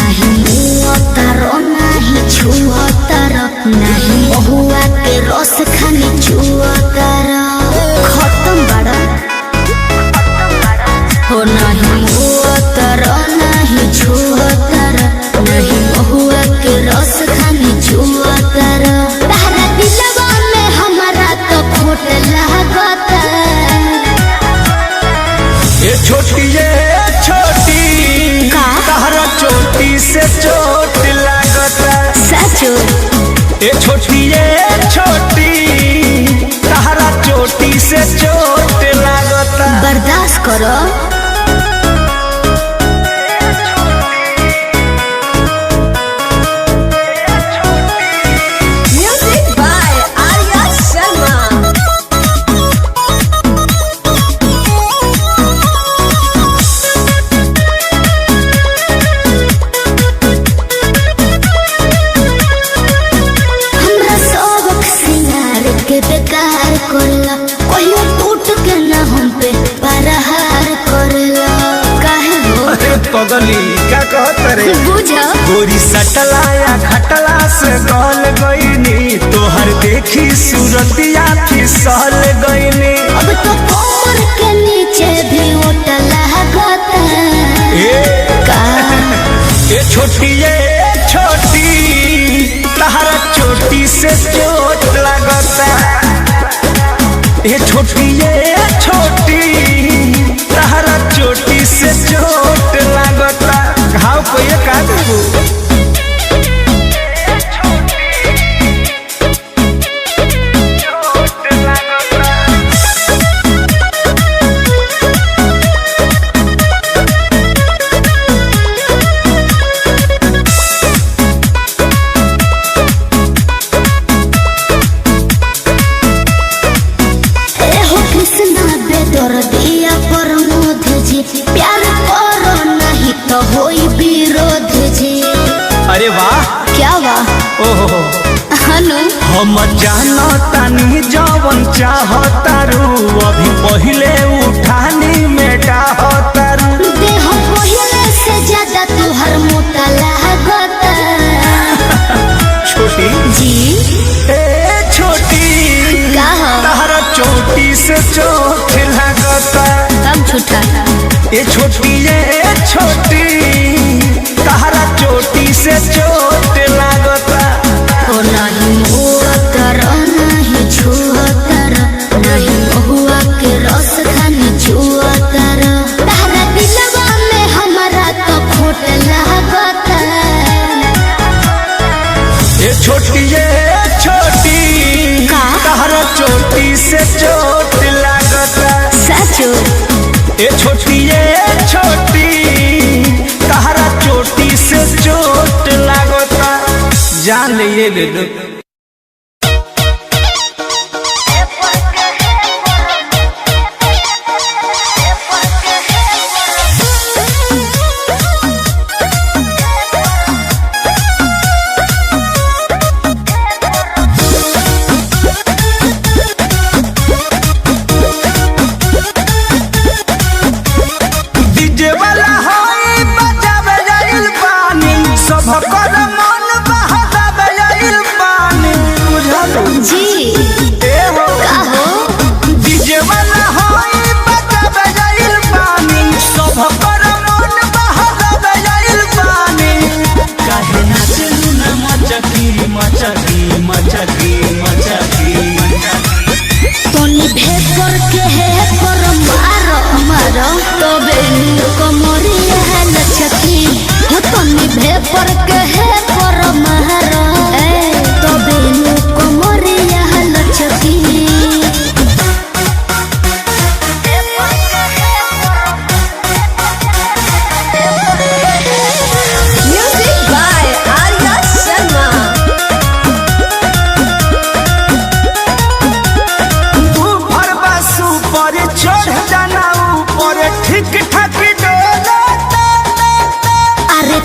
नहीं मुआतारो नहीं छुआतारो नहीं बहुआ के रस खानी छुआतारो खत्म बड़ा हो नहीं मुआतारो नहीं छुआतारो नहीं बहुआ के रस खानी छुआतारो तारा दिलवा में हमारा तो खोट लागता ये छोटी तारा चोटी से चोट लागता सचो ये छोटी तारा चोटी से चोट लागता बर्दाश्त करो पगली क्या कहत रे बुझो गोरी सटलाया खटला से गल गईनी तोहर देखी सूरतिया फिसल गईनी अब तो कमर के नीचे भी उठला गता ये छोटी तारा चोटी से चोट लगता ये छोटी तारा चोटी से चोट लगता घाव को ये का देबू अरे वाह क्या वाह ओहो हनु हम जानो तानी जवन चाहतारू अभी पहले उठानी में डाहतारू देह पहले से ज्यादा तुहर मोटा लागता छोटी जी ए छोटी तारा चोटी से चोट लगता हम छुटा ये छोटी तारा चोटी से चोट लागता हो नहीं मुआतारो नहीं छुआतारो नहीं बहुआ के रस खानी छुआतारो तारा दिलवा में हमारा तो खोट लागता ये छोटी तारा चोटी से चोट लागता सचो ये छोटी तारा चोटी से चोट लागता जान ले लो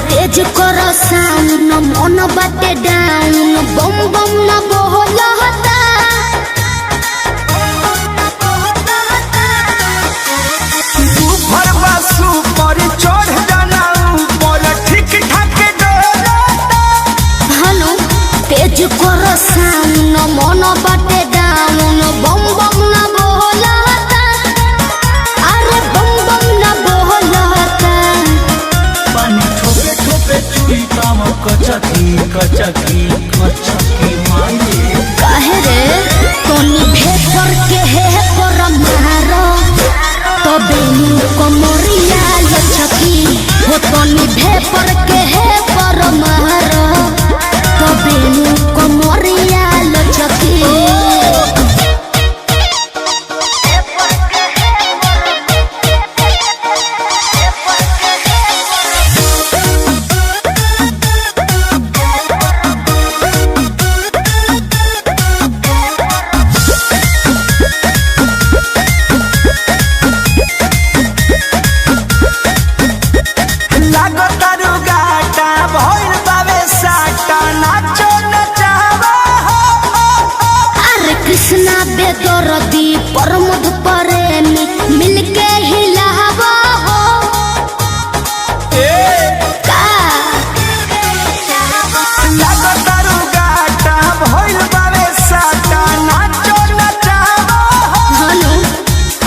तेज करो साउंड मन बाटे डाउन बम बम ना बोलता सुपर चढ़ जाना ऊपर ठीक ठाक छुई तम कचकी कचकी कचकी माये काहे रे तोनी भेपर के है पर मारो तबे नु कमरिया लचकी हो तोनी भेपर के है पर मारो तबे नु कमरिया लचकी कृष्णा बेदर्दी प्रमोद प्रेमी मिलके हिलावा हो का लागतारू गाटा भइल बावे साटा नाचो नचावा हनु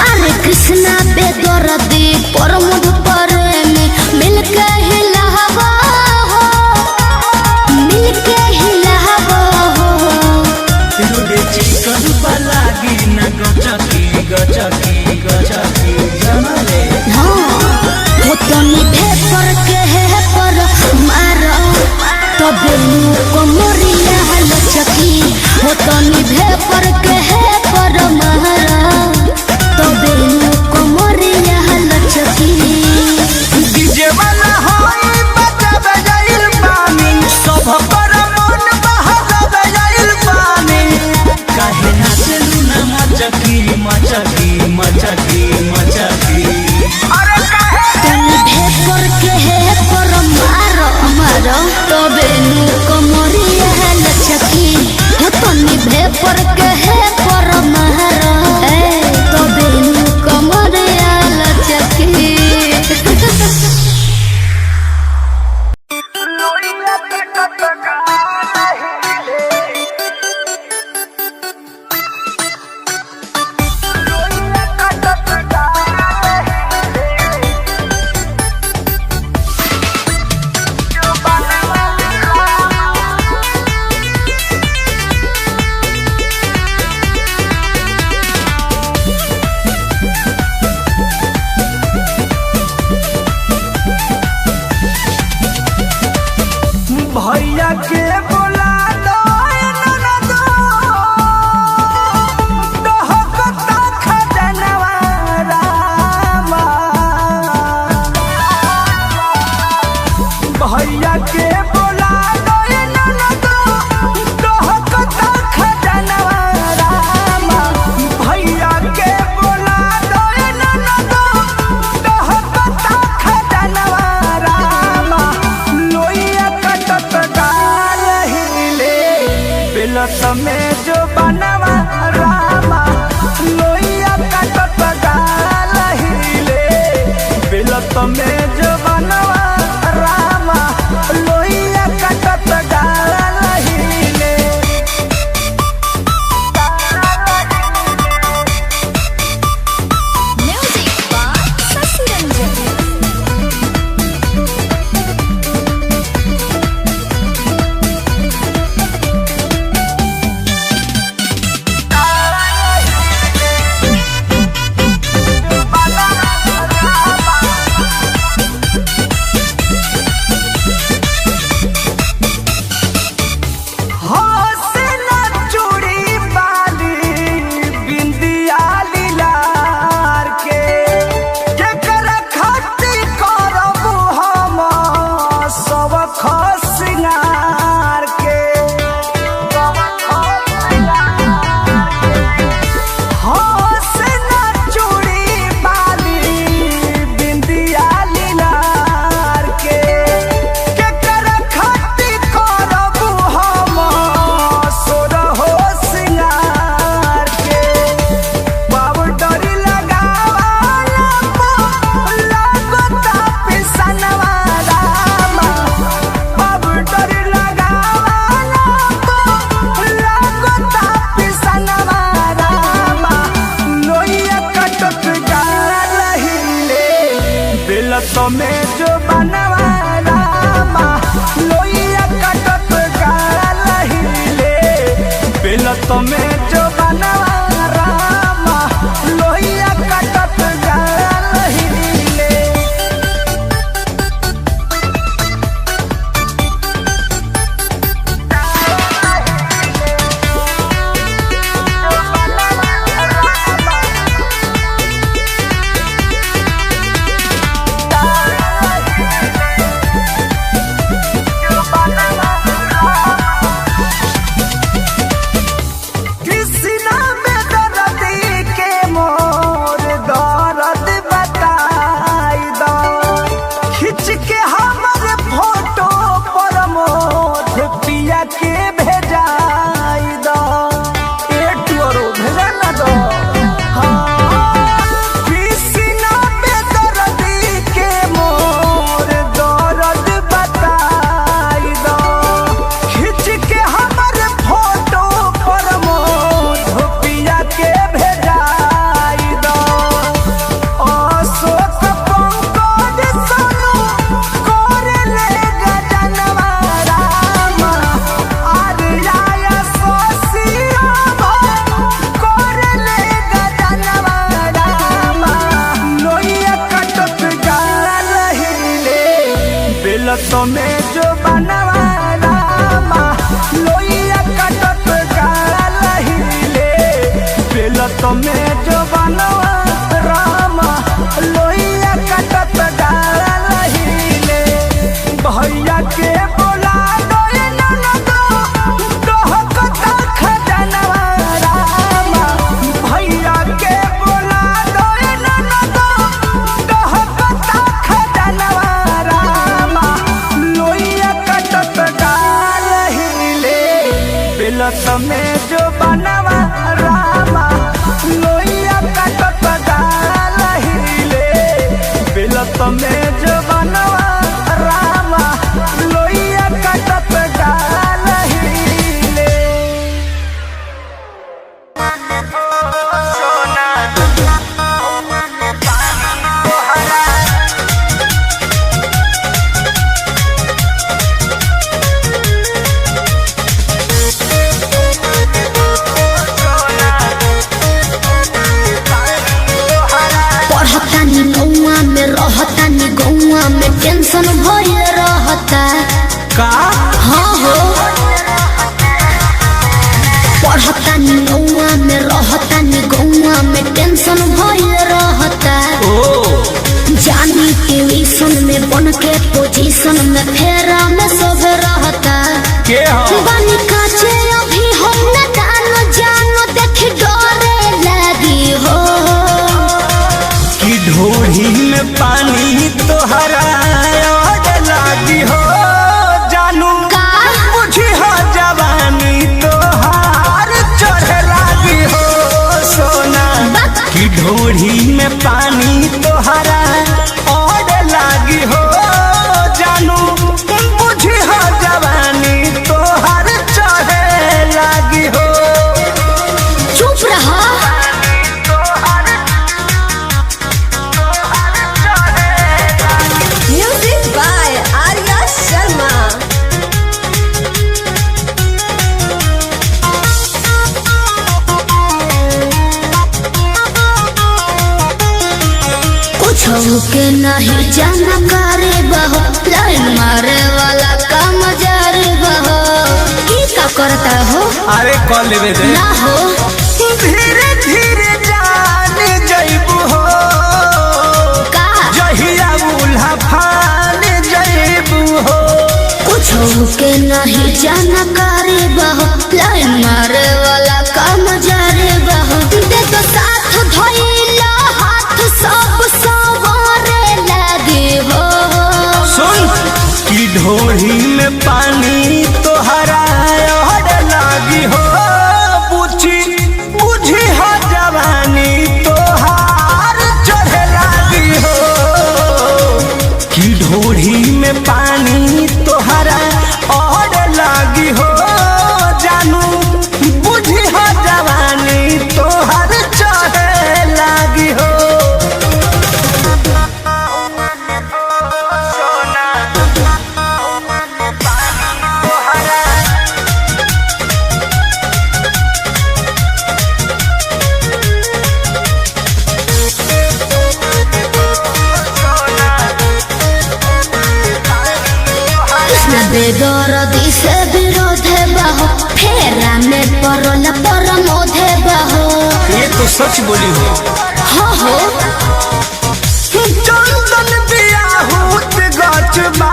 अरे कृष्णा बेदर्दी प्रमोद प्रेमी मिलके हिलावा हो मिलके हिलावा हो चिकन पलागी न गचकी गचकी गचकी जनले हो तोनी भेपर के है पर मारो तबे नु कमरिया लचकी हो तोनी भेपर के है पर मारो तबे नु कमरिया लचकी डीजे वाला होई बजाबे जाइल पानी सब पर मन बहावे जाइल पानी काहे नाचलू ना मचकी मचकी मचकी मचकी अरे काहे तोनी भेपर के है पर मारो तबे नु कमरिया लचकी हो तोनी भेपर के है पर मारो तबे नु कमरिया लचकी भैया के बोला दो ननदो कहकता खजनवा रामा भैया के बोला दो ननदो कहकता खजनवा रामा भैया के बोला दो ननदो कहकता खजनवा रामा लोइया कटत गाल हिले बिलत में जो बनवा रामा लोइया कटत गाल हिले बिलत में जो बनवा रामा लोइया कटत गाल हिले म्यूजिक बाय शशि रंजन में जो बनवा रामा तो में जो बनवा रामा लोइया कटत गाल हिले बेल तो में जो बनवा रामा लोइया कटत गाल हिले भैया के बोला दोए ननदो कहकता खजनवा रामा भैया के बोला दोए ननदो कहकता खजनवा रामा लोइया कटत गाल हिले बेलत में जो बनवा रामा लोइया कटत गाल हिले बेलत में जो बनवा रामा लोइया कटत गाल हिले सोना तोहरा पढ़तानी गौआ में रहतानी गौआ में टेंशन भइल रहता। का हाँ हो पढ़तानी गौआ में रहतानी गौआ में टेंशन भइल रहता। ओ जानी ट्यूशन में बन के पोजीशन में फेरा में सब रहता। के हो बानी काचे अभी हम न जानो देख डरे लगी हो। कि ढोढ़ी में पानी तोहरा और लागी हो जानू का बुझी हो जवानी तोहार चढ़े लागी हो सोना कि ढोढ़ी में पानी तोहरा और लागी हो जानू बुझी हो जवानी तोहार चढ़े लागी हो चुप रहा। Music by Arya Sharma. कुछ के नहीं जानकारी बहो लाइन मारे वाला काम जारी बहो। की का करता हो अरे कॉल लेवे दे ना हो धीरे धीरे जान जइबू हो का जहिया उल्हा फान जइबू हो कुछ के नहीं जानकारी बहो लाइन मारे वाला काम जारी बहो। दे तो साथ धइला हाथ सब सवारे लगे हो। सुन कि ढोढ़ी में पानी तोहरा और लागी हो बुझी बुझी हो जवानी तोहार चढ़े लागी हो कि ढोढ़ी में पानी तोहरा और लागी हो जानू बुझी हो जवानी तोहार चढ़े लागी हो सोना तोहरा कृष्ण बेदर्दी से विरोध बहो फेरा में परल परमोध बहो। ये तो सच बोली हो हो चंदन बियाहूत गचबा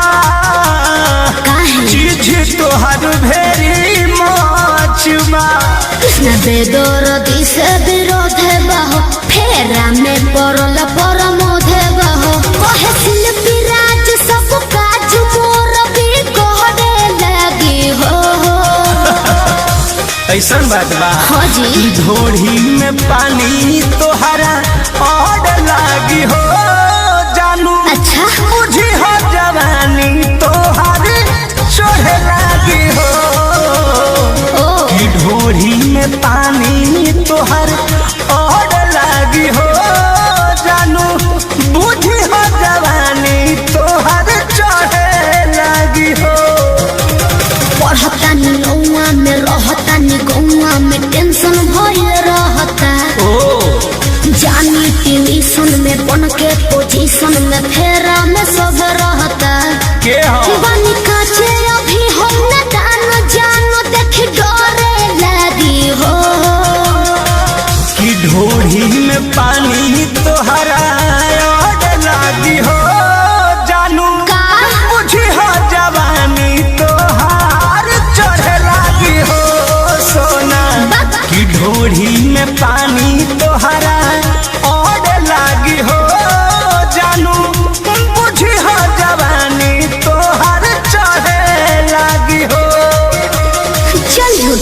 काहे चीज तोहर भेरी मचबा कृष्ण बेदर्दी से विरोध बहो फेरा में परल परमोध बहो। कहे शिल्पी राज सब काज मोर भी कहरे लगी हो। ऐसन बात बा हाँ जी ढोढ़ी में पानी तोहरा और लागी हो जानू अच्छा बुझी हो जवानी तोहार चढ़े लागी हो ओ कि ढोढ़ी में पानी तोहर और लागी हो जानू बुझी हो जवानी तोहर चढ़े लागी हो पढ़तानी गौआ में रहतानी गौआ में टेंशन भइल रहता। ओ जानी ट्यूशन में बन के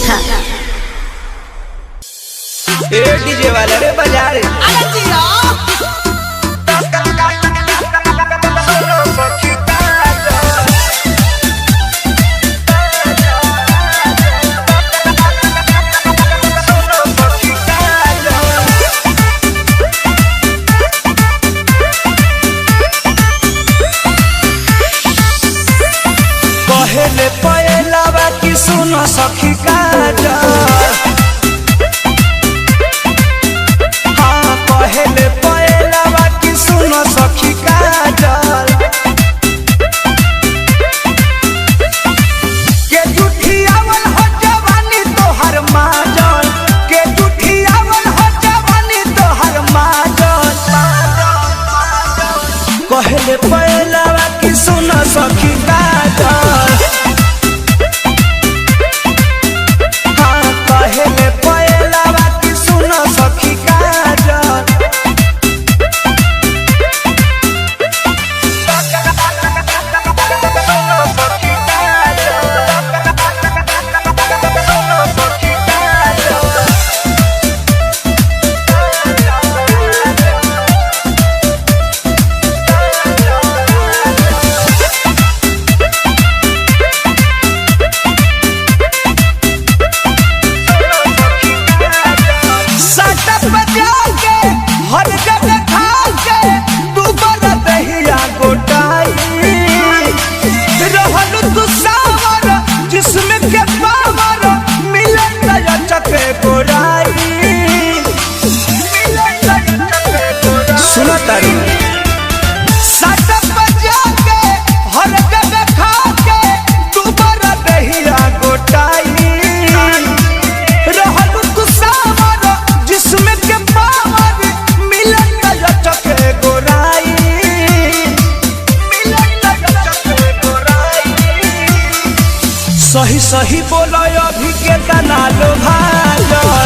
झूठा। ए डीजे वाला रे बजा रे। पहले पहलावा की सुनो सखी काजल, हाँ पहले पहलावा की सुनो सखी काजल, के जुठियावल हो जवानी तोहर माजल, के जुठियावल हो जवानी तोहर माजल। पहले पहलावा की सुनो सखी काजल, पहले पहलावा की सुनो सखी काजल। हर जगह खा के डूबल दहिया गोटाई, रहल तू सावर जिसमें के पावर मिले नया चके गोराई। सुनो तारी सट बजा के हर जगह खा के डूबल दहिया गोटाई, रहल तू सावर जिसमें के पावर सही सही बोलो अभी के तना लो भाजल।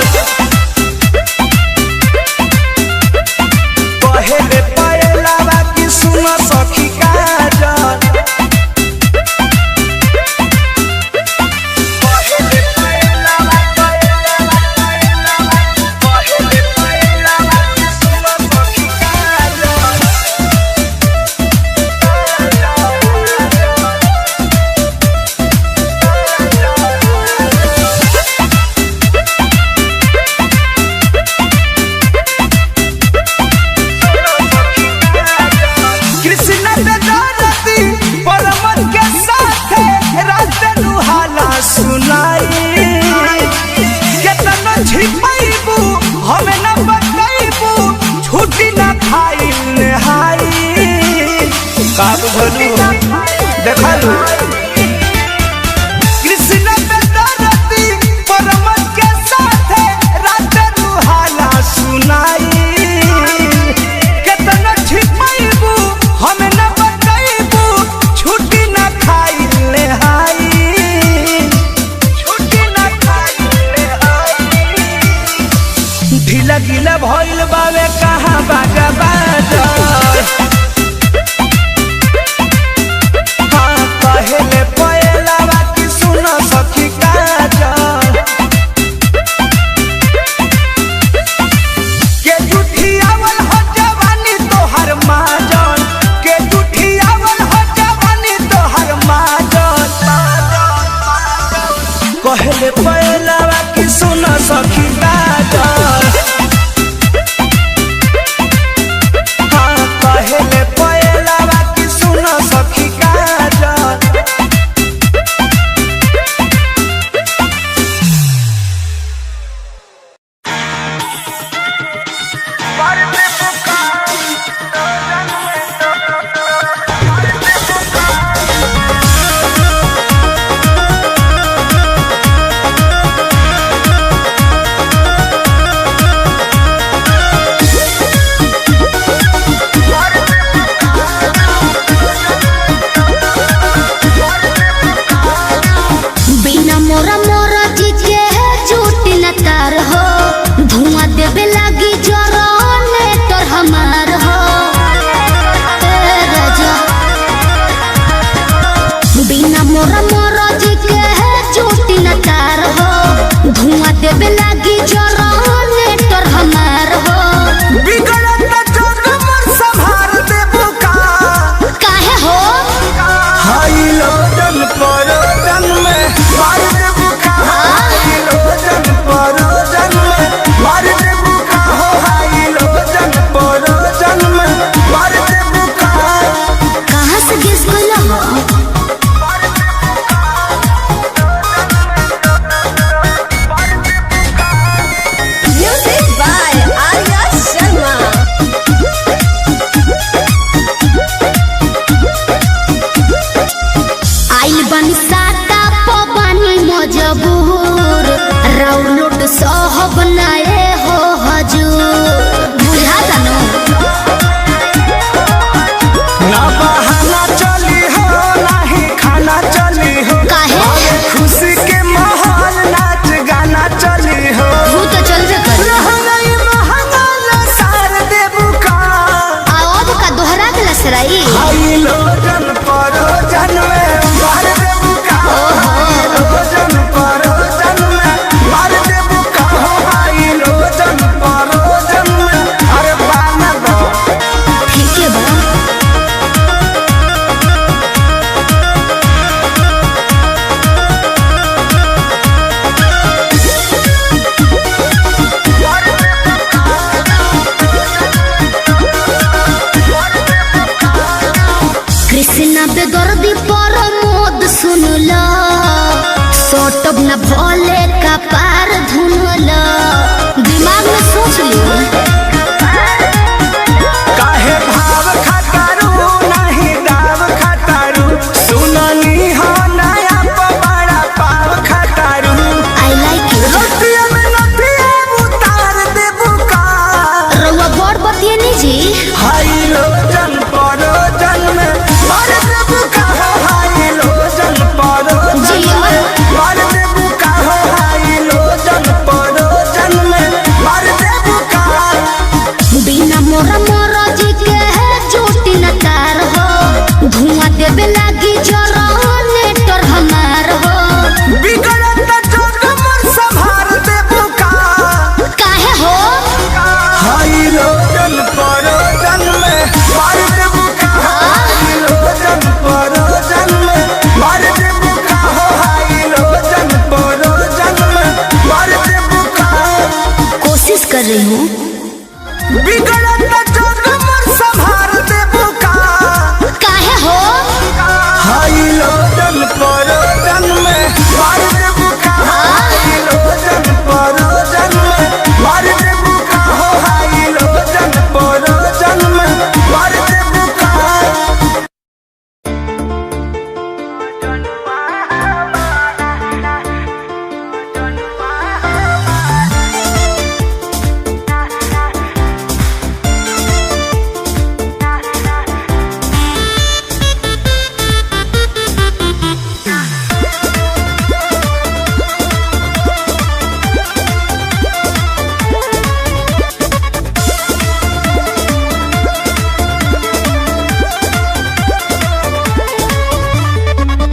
पहले पहलावा की सुनो सखी काजल, पहले पहलावा पहले पहलावा की सुनो सखी काजल। कृष्ण दयालती परमन के साथे रात दुहाला सुनाई, केतना छिपाइबू हमें न बताइबू, छुट्टी न खाई नहाई। काब भलू देखलू कृष्ण दयालती परमन के साथे रात दुहाला सुनाई, केतना छिपाइबू हमें न बताइबू, छुट्टी न खाई नहाई, छुट्टी न खाई नहाई। ढीला गीला भइल बावे कहाँ बाजा बाजल, हाँ पहले पहलावा की सुनो सखी काजल। के जुठियावल हो जवानी तोहर माजल, के जुठियावल हो जवानी तोहर माजल। पहले पहलावा की सुनो सखी काजल, हाँ पहले पहलावा की सुनो सखी काजल। साटा पवानी मजबूर राउलोट सहब नाए हो हजूर बुझा जानो ना बहाना चली हो नाही खाना चली हो काहे खुशी के माहौल नाच गाना चली हो तू तो चलबे कर रहनई महंगा सार देबू का आओ का दोहरा के लसराई हाई लोजन परो जन में मार देबू का हाई लोजन परो जन में मार देबू का हाई लोजन परो जन में अरे बाना दो ठीक है बा कृष्णा बेदर्दी पर मोद सुनला सोटब न भोले का पार धुनला दिमाग में सोच लियो काहे भाव खटारू नहीं दाव खटारू सुननी हो नया पवाड़ा पाव खटारू आई लाइक यू रतिया में नथिया उतार देबू का रउआ बड़ बतिए नी जी हाई लोजन परो जन में मार देबू का हाई लोजन परो जन में मार देबू का हाई लोजन परो जन में मार देबू का बिना मोरा मोरा जी के है चोटी न तार हो धुआं देवे लागी जरा नेटर हमार हो बिगड़त जग मोर संभार देबू का काहे हो हाई लोजन परो जन में मार देबू का हाई लोजन परो जन में मार देबू का हाई लोजन परो जन में मार देबू का कोशिश कर रही हूँ बिगड़त जग मोर संभार देबू का काहे हो हाई लोजन परो जन में मार देबू का हाई लोजन परो जन में मार देबू का हाई लोजन परो जन में मार देबू का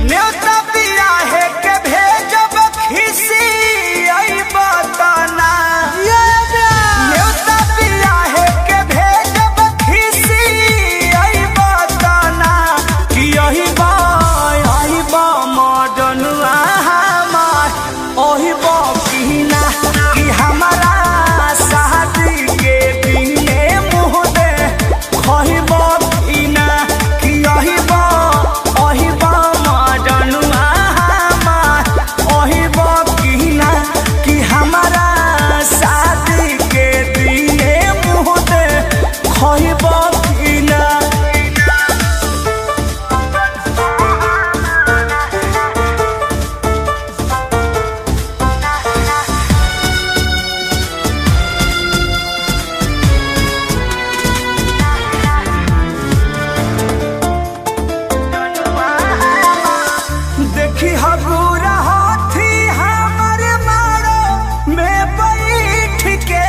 न्योता पिया है के भेजब खिसी आई बताना न्योता पिया है के भेजब खिसी आई बताना कि यही बा मॉडर्न हमार ओही बा किना कि हमारा शादी के दिने मुँह दे खही बा किना कि यही बा ओही बा मॉडर्न हमार ओही बा किना कि हमारा शादी के दिने मुँह दे खही बा किना देखी हबूरा हाथी हमर मारो में बैठ के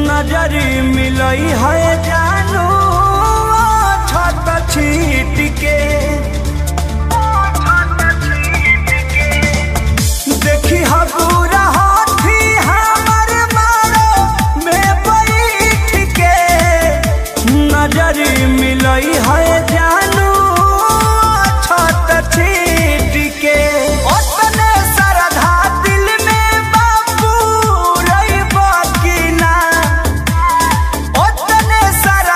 नजर मिलई है जानू छत छीट के देखी हबूरा हाथी हमर मारो में बैठ के नजर मिलई है जानू छत छीट के ओतने सरधा दिल में बापू रही बाकी ना ओतने सर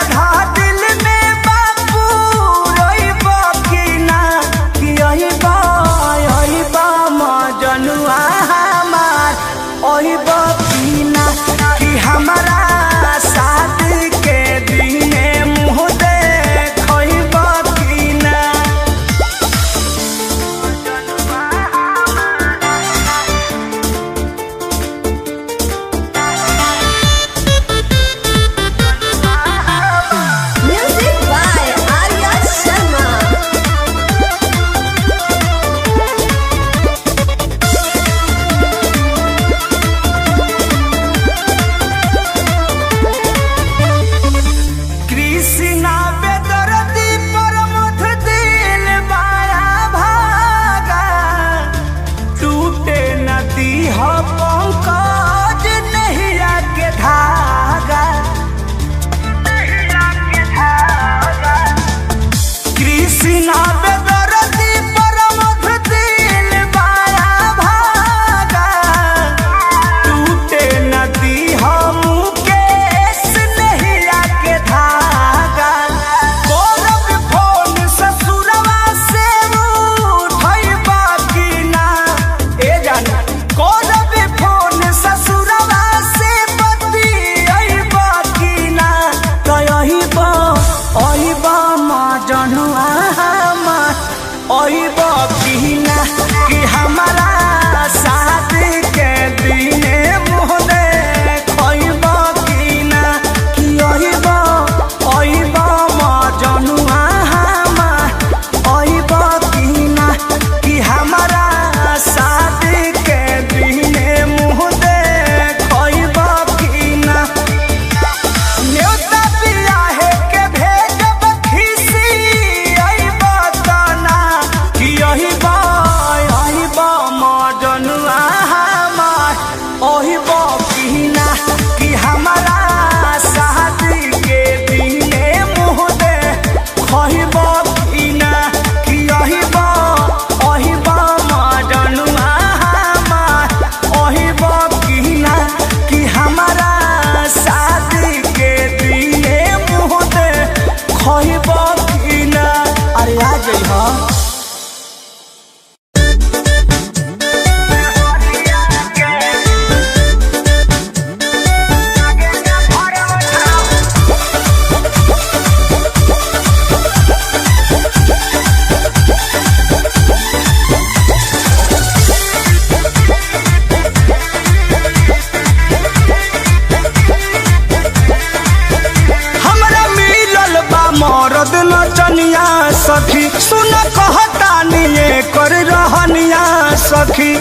सखी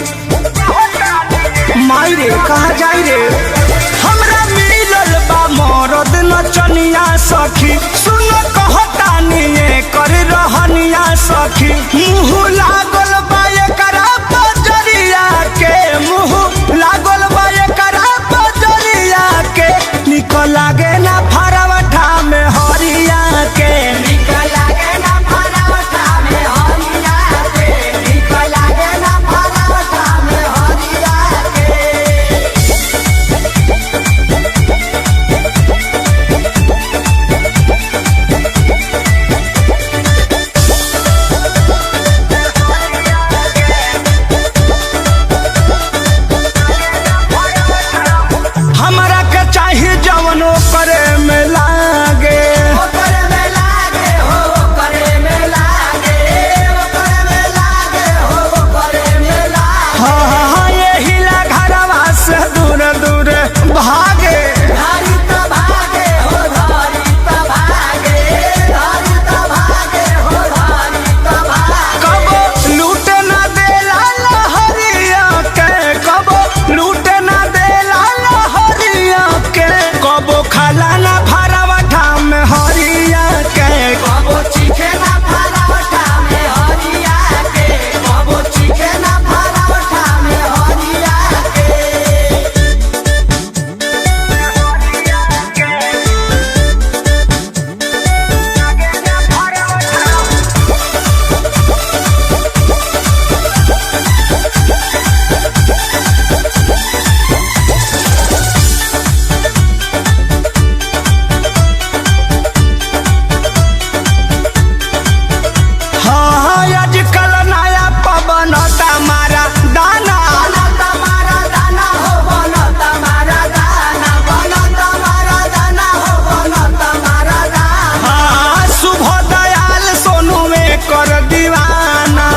मायरे कहा जाई रे हमरा मिलल बा मरद नचनिया सखी सुन कहतानी कर रहनिया सखी मुँह लागल बा एकरा बजरिया के मुँह लागल बा एकरा बजरिया के निकल लागे ना फरवठा में हरिया के निकल लागे ना फरवठा में हरिया के निकल लागे ना फरवठा में हरिया के हमरा के चाही जवनो करे में लागे करे में लागे हो करे में लागे करे में लागे हो करे में लागे हां यही ला घरवा से दूर दूर भागे धारी त भागे हो धारी त भागे धारी त भागे हो धारी त भागे कब लूट ना देला लहरिया के कब लूट ना देला लहरिया के कब खाला ना फरवठा में हरिया के कब चीखे ना फरवठा में हरिया के कब चीखे ना फरवठा में हरिया हाँ आजकल नया पवन तमारा दाना तमारा दाना हो बन तमारा दाना बन तमारा दाना हो बन तमारा दाना हाँ शुभ दयाल सोनू में कर दीवाना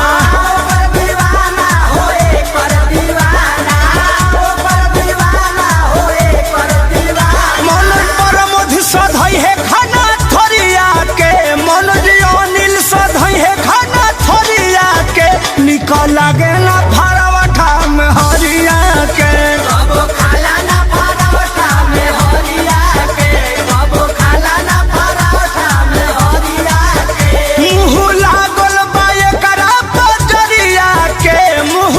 दीवाना होए कर दीवाना कर दीवाना होए कर दीवाना मन पर मधु सधई है खाना थरिया के मन अनिल सधई है खाना थरिया के निकल लागे ना फरवठा में हरिया के कब खाला ना फरवठा में हरिया के कब खाला ना फरवठा में हरिया के मुँह लागल बा एकरा बजरिया के मुँह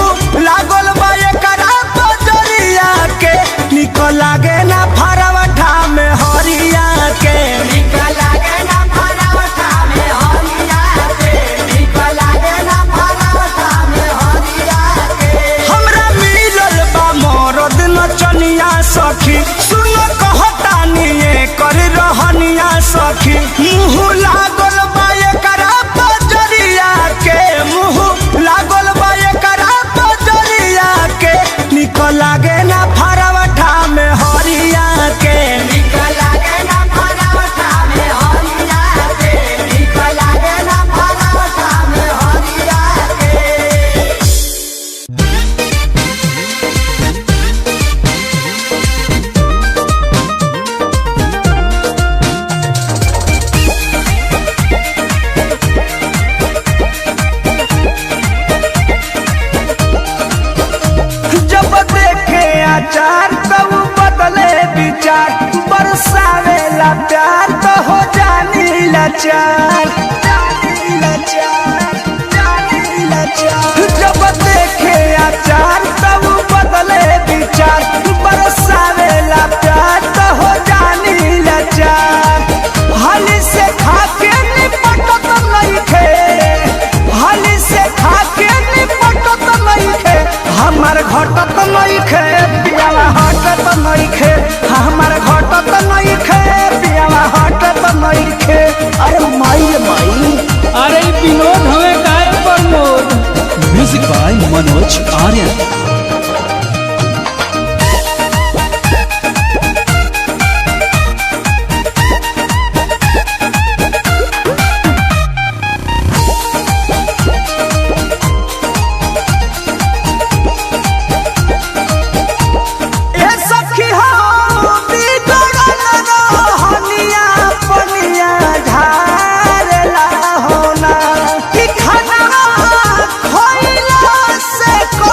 लागल बा एकरा बजरिया के निकल लागे ना फरवठा में हरिया के निकल लागे ना फरवठा में हरिया के निकल लागे ना फरवठा में हरिया के हमरा मिलल बा मरद नचनिया सखी सुन कहतानी कर रहनिया सखी मुँह लागल बा एकरा बजरिया के मुँह लागल बा एकरा बजरिया के निकल लागे ना फरवठा में हरिया के निकल लागे ना फरवठा में हरिया के निकल लागे ना फरवठा में हरिया के जब देखे आचार तब बदले विचार बरसावेला प्यार तो हो जानी लाचार जब देखे आचार तब बदले विचार बरसावेला प्यार तो हो जानी लाचार हली से खाके निपटत नइखे हली से खाके निपटत नइखे हमार घटत नइखे पियावा हटत नइखे हमार घटत नइखे पियावा हटत नइखे अरे माई माई अरे विनोद हमें काय प्रमोद। Music by Manoj Aryan. से को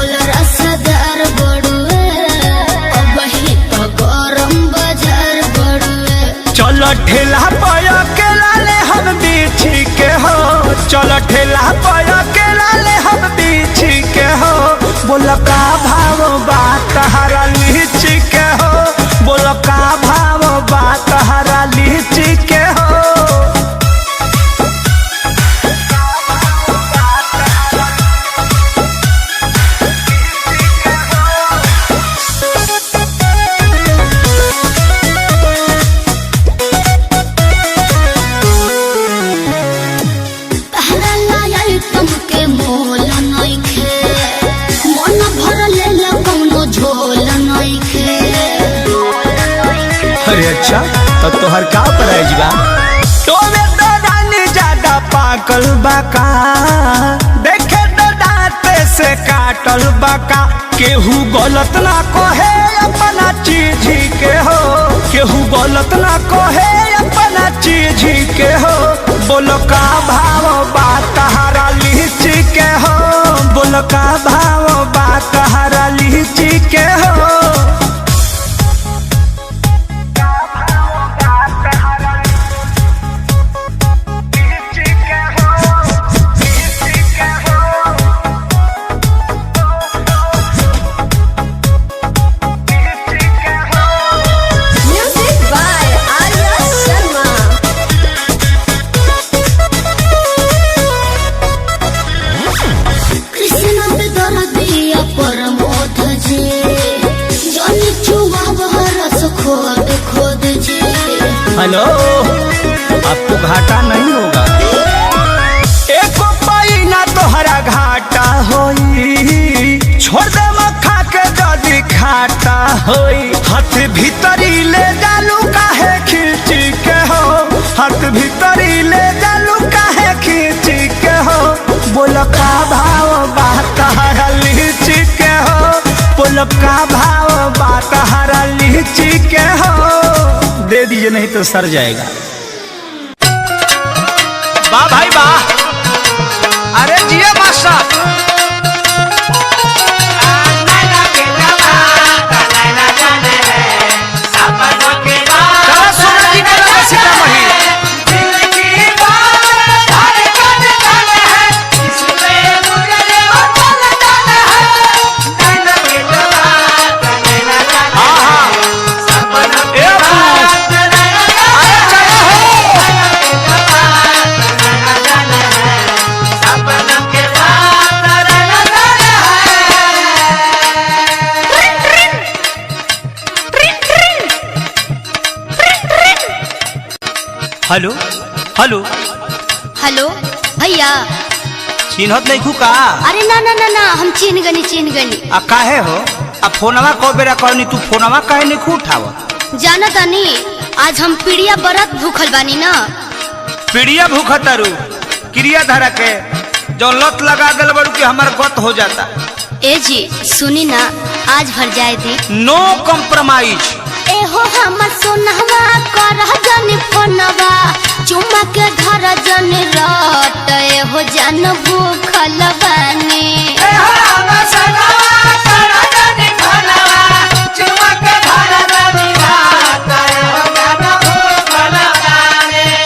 फल रसदार बड़ुए अब ही तो गरम बाजार बड़ुए। चलो ठेला पाया के लाले हम बीछी के हो, चलो ठेला पाया के लाले हम बीछी के हो। बोलो का भाव बात हरा लीची के हो, बोलो का भाव बात हरा लीची के हो। तुमके मोल नइखे मन भरले लगौनो झोल नइखे। अरे अच्छा तो तोहर का प्राइस बा? तो में तो रानी ज्यादा पाकल बाका, देखे तो दांत से काटल बाका। केहू गलत ना कहे अपना चीज के हो, केहू गलत ना कहे अपना चीज के हो। बोलो का भाव बात हरा लीची के हो, बोलो का भाव बात हरा लीची के हो। Music by Arya Sharma. Krishna पे दर्दिया परमोध जे जन चुआ बरस खोद खोद जे। हेलो, आपको घाटा नहीं होगा, एको पाई ना तोहरा घाटा होई। छोड़ दे मखा के जदी खाटा होई। हाथ भीतरी ले जालू काहे खींची के हो, हाथ भीतरी ले जालू काहे खींची के हो। बोलो का भाव बात हरा लीची के हो, बोलो का भाव बात हरा लीची के हो। दे दीजिए नहीं तो सर जाएगा। वाह भाई वाह, अरे जिया मास्टर। चलो सोना जी का लगा सीतामढ़ी। हाँ हाँ, ए अबू, अरे चलो हो। हेलो हेलो हेलो भैया। चिन्हत नहीं खुका? अरे ना ना ना ना हम चिन्ह गनी। आ काहे हो? आ फोनवा को बेरा करनी, तू फोनवा काहे नहीं उठाव? जाना तानी आज हम पीड़िया बरत भूखल बानी ना। पीड़िया भूखा तारू क्रिया धारा के जो लत लगा दिल बड़ू कि हमार गत हो जाता। ए जी सुनी ना, आज भर जाए दी। नो कॉम्प्रोमाइज। एहो हमर सोनहवा करह जन फोनवा चुमा के धर जन रट। एहो जन भूखल बानी।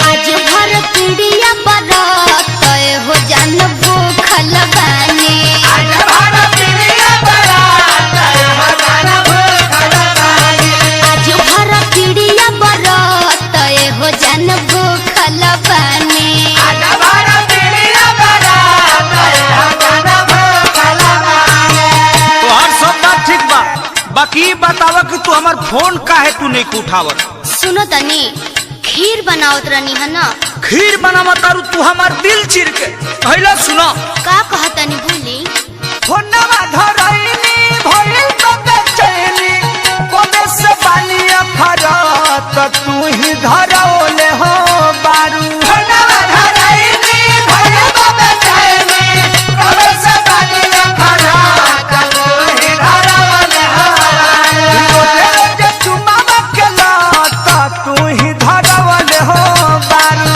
आज भर पीड़िया बरत। एहो जन भूखल बानी। आज भर पीड़िया बरत। एहो जन भूखल बानी। तोहर सब बात ठीक बा, बाकी बतावा कि तू हमार फोन काहे तू नहीं उठावत? सुनो तनी, खीर बनावत रहनी है ना। खीर बनावा तारू तू हमार दिल चीर के। पहला सुनो का कहतनी भूली। फोनवा धरैनी भइल तो बेचैनी, कोबे से बानी अखरत तू ही धरौले हो बारू। फोनवा धरैनी भइल तो बेचैनी, कोबे से बानी अखरत तू ही धरौले हो बारू। जे चुमावा के लत तू ही धरौले हो बारू।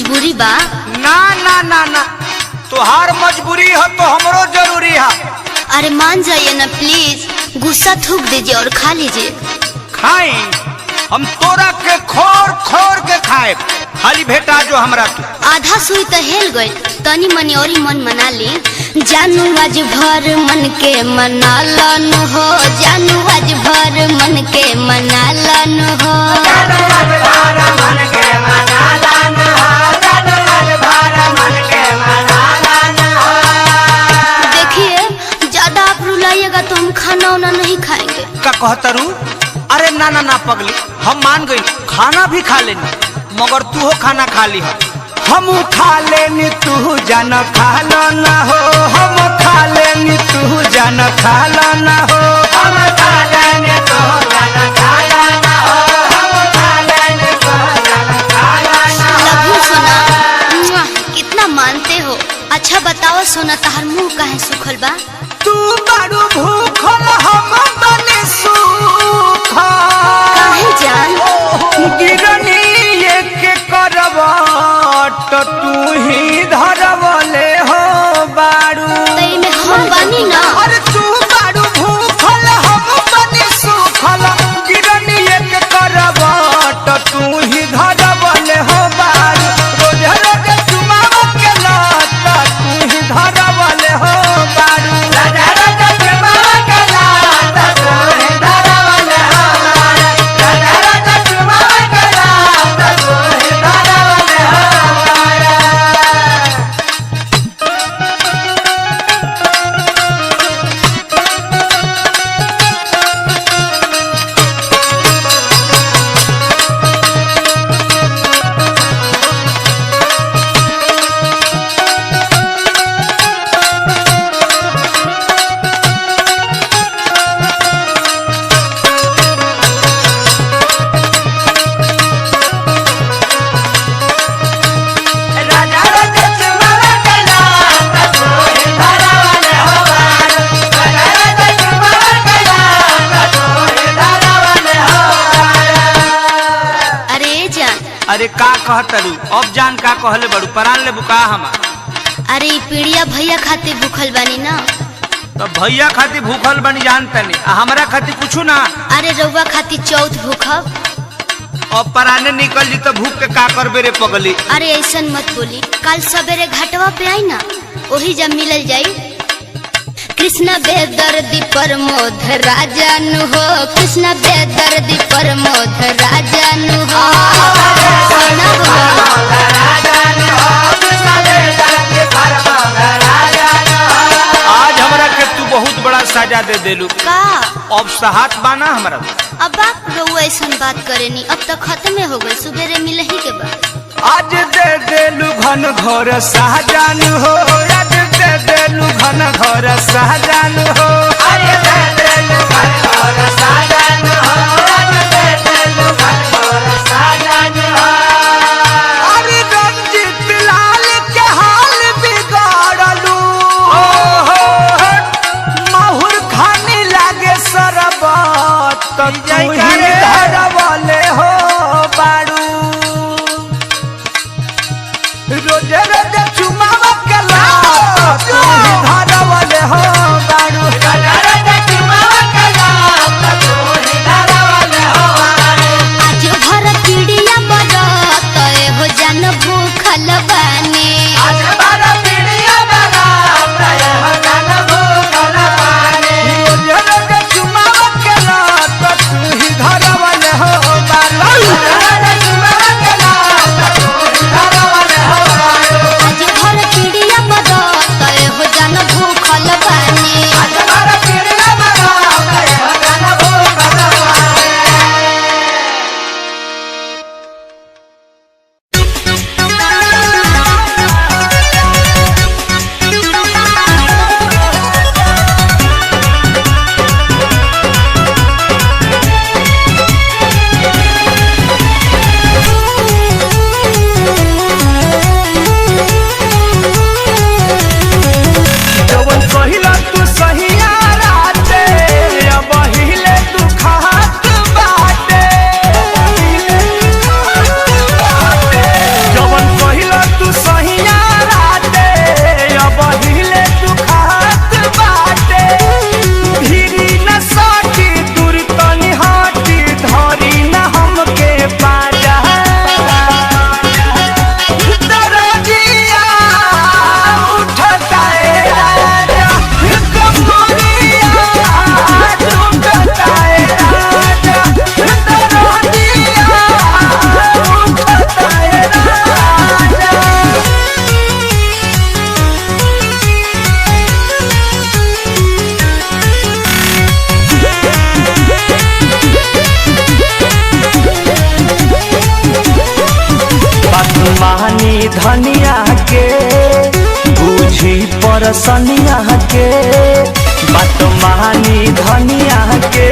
मजबूरी बा। ना ना ना ना, तुहार मजबूरी हो तो हमरो जरूरी है। अरे मान जाइए ना प्लीज, गुस्सा थूक दीजिए और खा लीजिए। खाई हम तोरा के खोर खोर के खाए, खाली भेटा जो हमरा तू। आधा सुई तो हेल गई, तनी मनी और ही मन मना ली। जानू आज भर मन के मना लन हो, जानू आज भर मन के मना लन हो। देखिए ज्यादा आप रुलाइएगा तो हम खाना वाना नहीं खाएंगे। का कहतरू? अरे ना ना ना पगली, हम मान गई, खाना भी खा लेनी, मगर तू हो खाना खा ली हो। हम खा लेनी तू जान खा लो ना हो, हम खा लेनी तू जान खा लो ना हो, हम खा लेनी तू जान खा लो ना हो, हम खा लेनी तू जान खा लो ना हो। लभू सोना, मुआ, कितना मानते हो। अच्छा बताओ सोना, तहार मुंह काहे सुखल बा? तू बड़ू भूखल हम बने सूखल। काहे जान? गिरनी एक करवट तू ही धरवले हो बारू। तई में हम बानी ना। अरे तू बारू भूखल हम बने सूखल, गिरनी एक करवट तू ही धरवले हो बारू। रोज रोज चुमाव के लात तू ही धरवले हो बारू। रोज रोज चुमाव के लात तू ही धरवले हो बारू। रोज रोज चुमाव के लात तू ही धरवले हो बारू। अरे का कहतरू? अब जान का कहले बड़ू, परान ले बुका हमार। अरे ई पीड़िया भैया खातिर भूखल बानी ना। तो भैया खातिर भूखल बनी जानता नहीं, हमरा खातिर पूछू ना। अरे रउआ खातिर चौथ भूखब। अब पराने निकल जी तो भूख के का करबे रे पगली। अरे ऐसन मत बोली, कल सवेरे घाटवा पे आई ना, वही जब मिलल जाई। कृष्ण बेदर्दी प्रमोद राजन हो, कृष्ण बेदर्दी प्रमोद राजन हो। सोना हो। आज हमरा के तू बहुत बड़ा सजा दे देलू। का अब सहात बाना हमरा। अब आप रउआ ऐसन बात करेनी, अब तक खत्म हो गई, सुबेरे मिल ही के बाद। आज दे देलू घन घोर सहजान हो, आज दे देलू घन घोर सहजान हो, आज दे देलू घन घोर सहजान हो, आज दे देलू घन घोर सहजान हो। अरे रंजीत लाल के हाल बिगाड़लू, माहुर खाने लागे सरबत तू ही धरवले हो बारू। रोज रोज चुमाव के लात तू ही धरवले हो बारू। रोज रोज चुमाव के लात तू ही धरवले हो बारू। आज भर पीड़िया बरत हो जान भूखल बानी। आज भर पीड़िया बरत हो जान भूखल बानी। रोज रोज चुमाव के लात तू ही धरवले हो बारू। रोज रोज चुमाव के लात तू ही धरवले हो बारू। आज धनिया के बूझी परसनिया के बात मानी धनिया के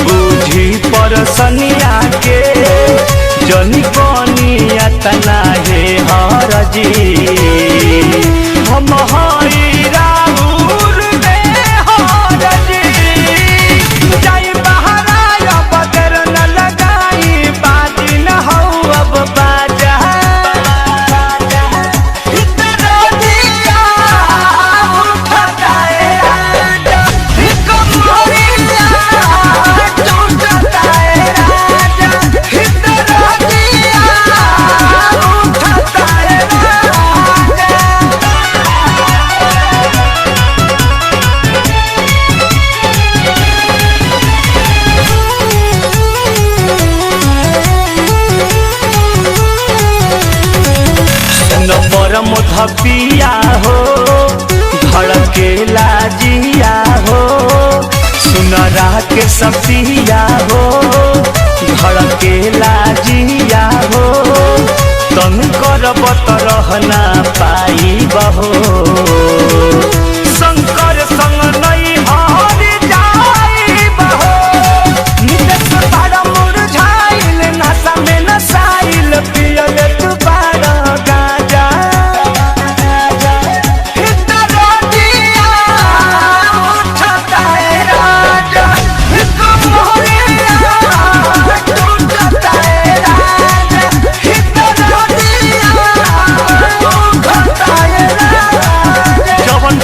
बूझी परसनिया के जनी कनिया तना हे हरजी हम हई राउर में हरजी जाई बहराया बगर न लगाई बाजी न हो अब बाजा इतना दिया उठता है राजा कमरिया टूटता है राजा इतना दिया उठता है राजा। न परम धपिया हो धड़के लाजिया हो सुनरा के सपिया हो धड़के लाजिया हो तन करब त रहना पाई बहो शंकर संग नहीं हर जाई बहो निदेश बड़ा मुरझाइल नशा में नसाइल पियल तू बड़ा गाजा इतना दिया उठता है राजा कमरिया टूटता है राजा इतना दिया उठता है राजा जवन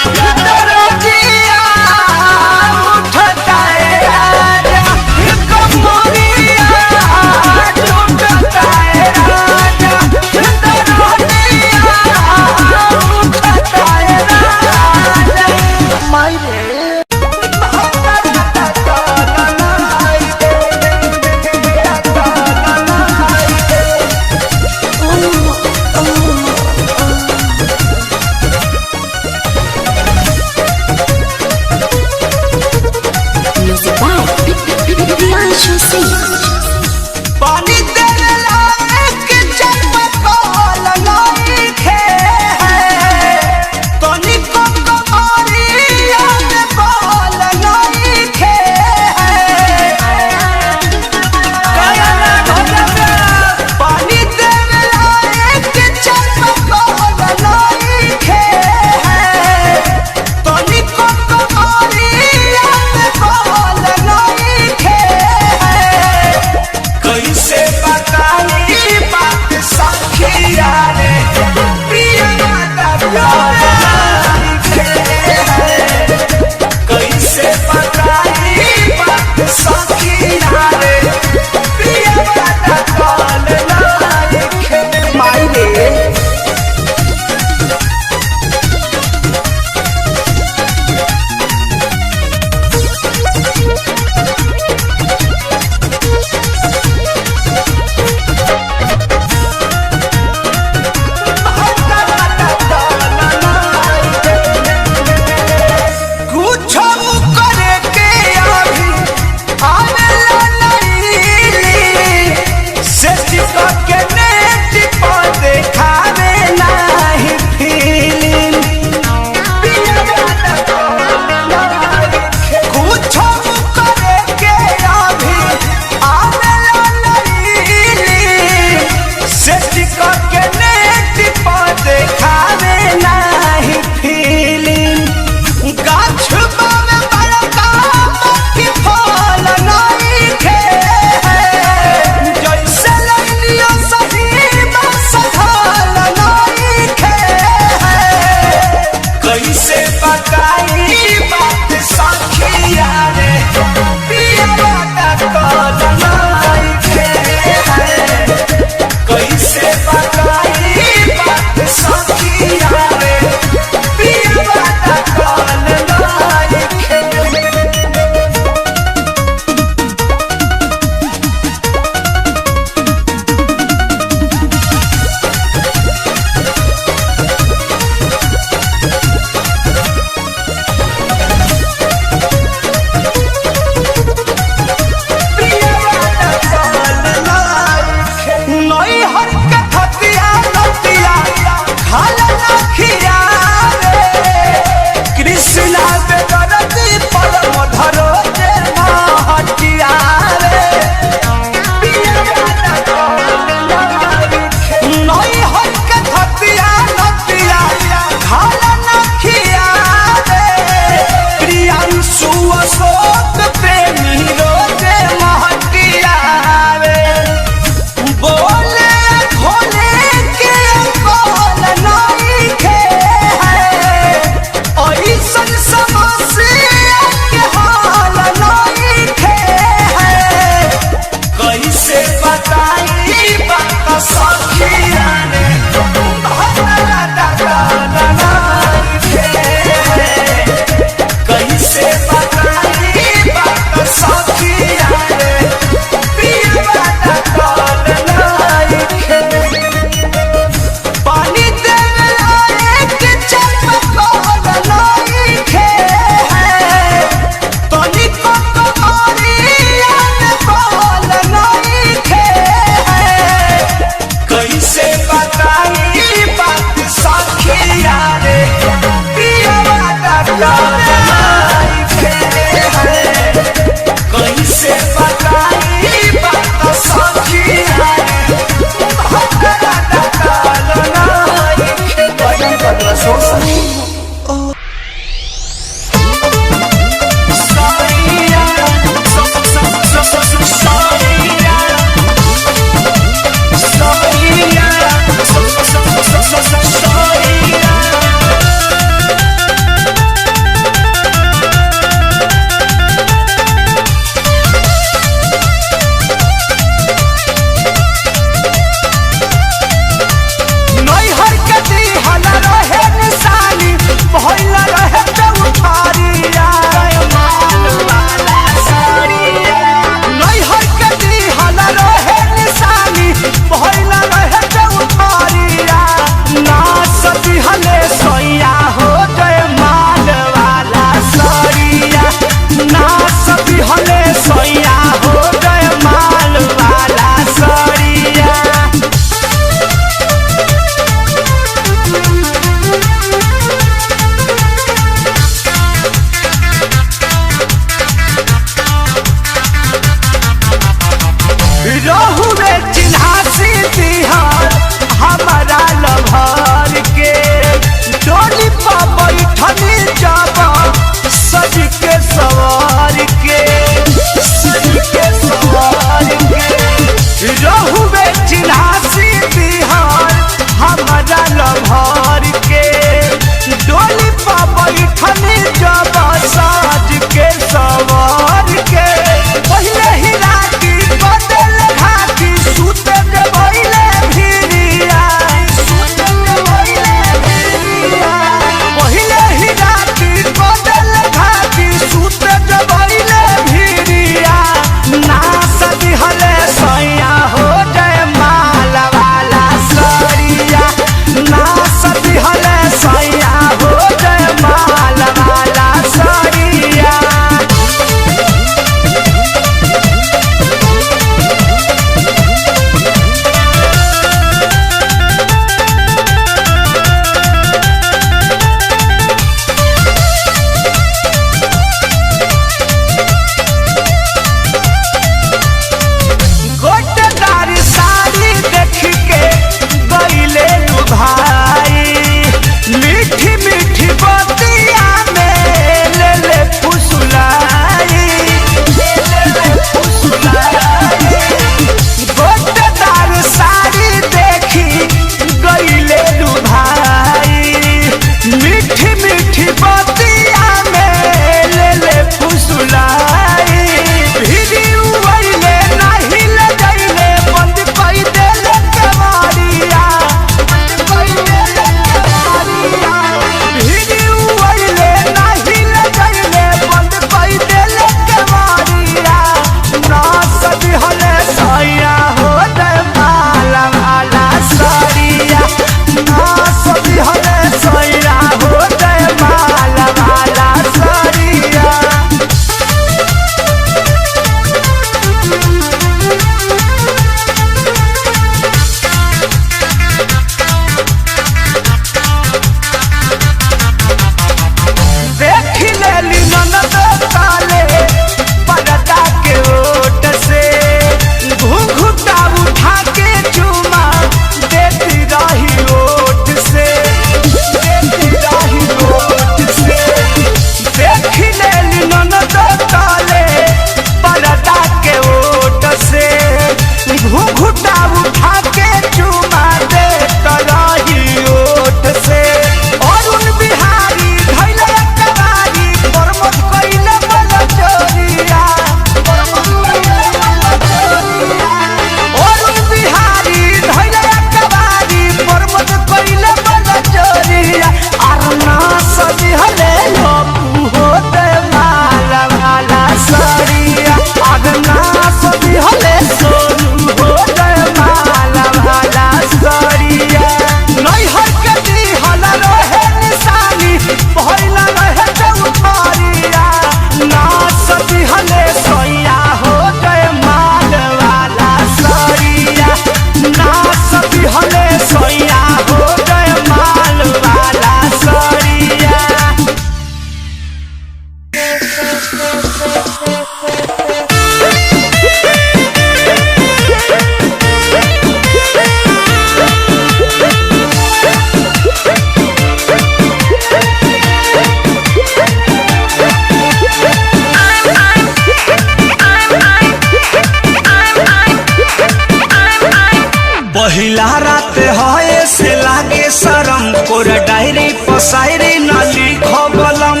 पसायरी न लिखबलम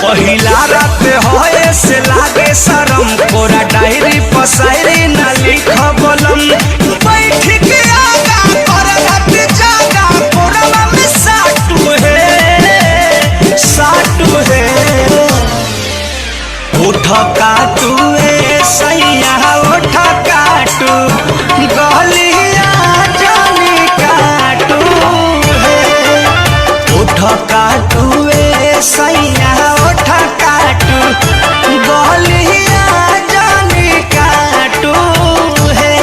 पहिला रात होए से लागे शरम कोरा डायरी पसायरी न लिखबलम बैठ के आगा कर रात जागा कोरा में साटू है उठ काटू ए सैया उठ काटू गलिया जानी काटू है उठ काटू ए सैया उठ काटू गलिया जानी काटू है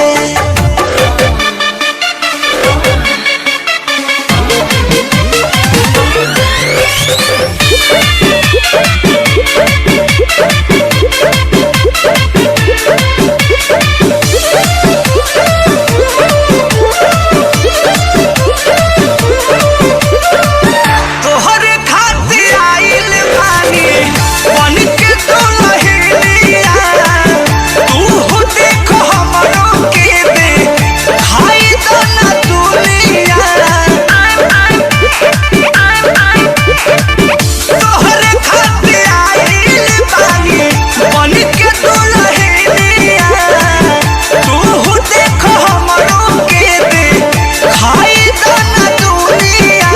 तोहरे खातिर आइल बानी बन के दुल्हनिया तू देख हमरो के दे खाई तो ना दुनिया तोहरे खातिर आइल बानी बन के दुल्हनिया तू देख हमरो के दे खाई तो ना दुनिया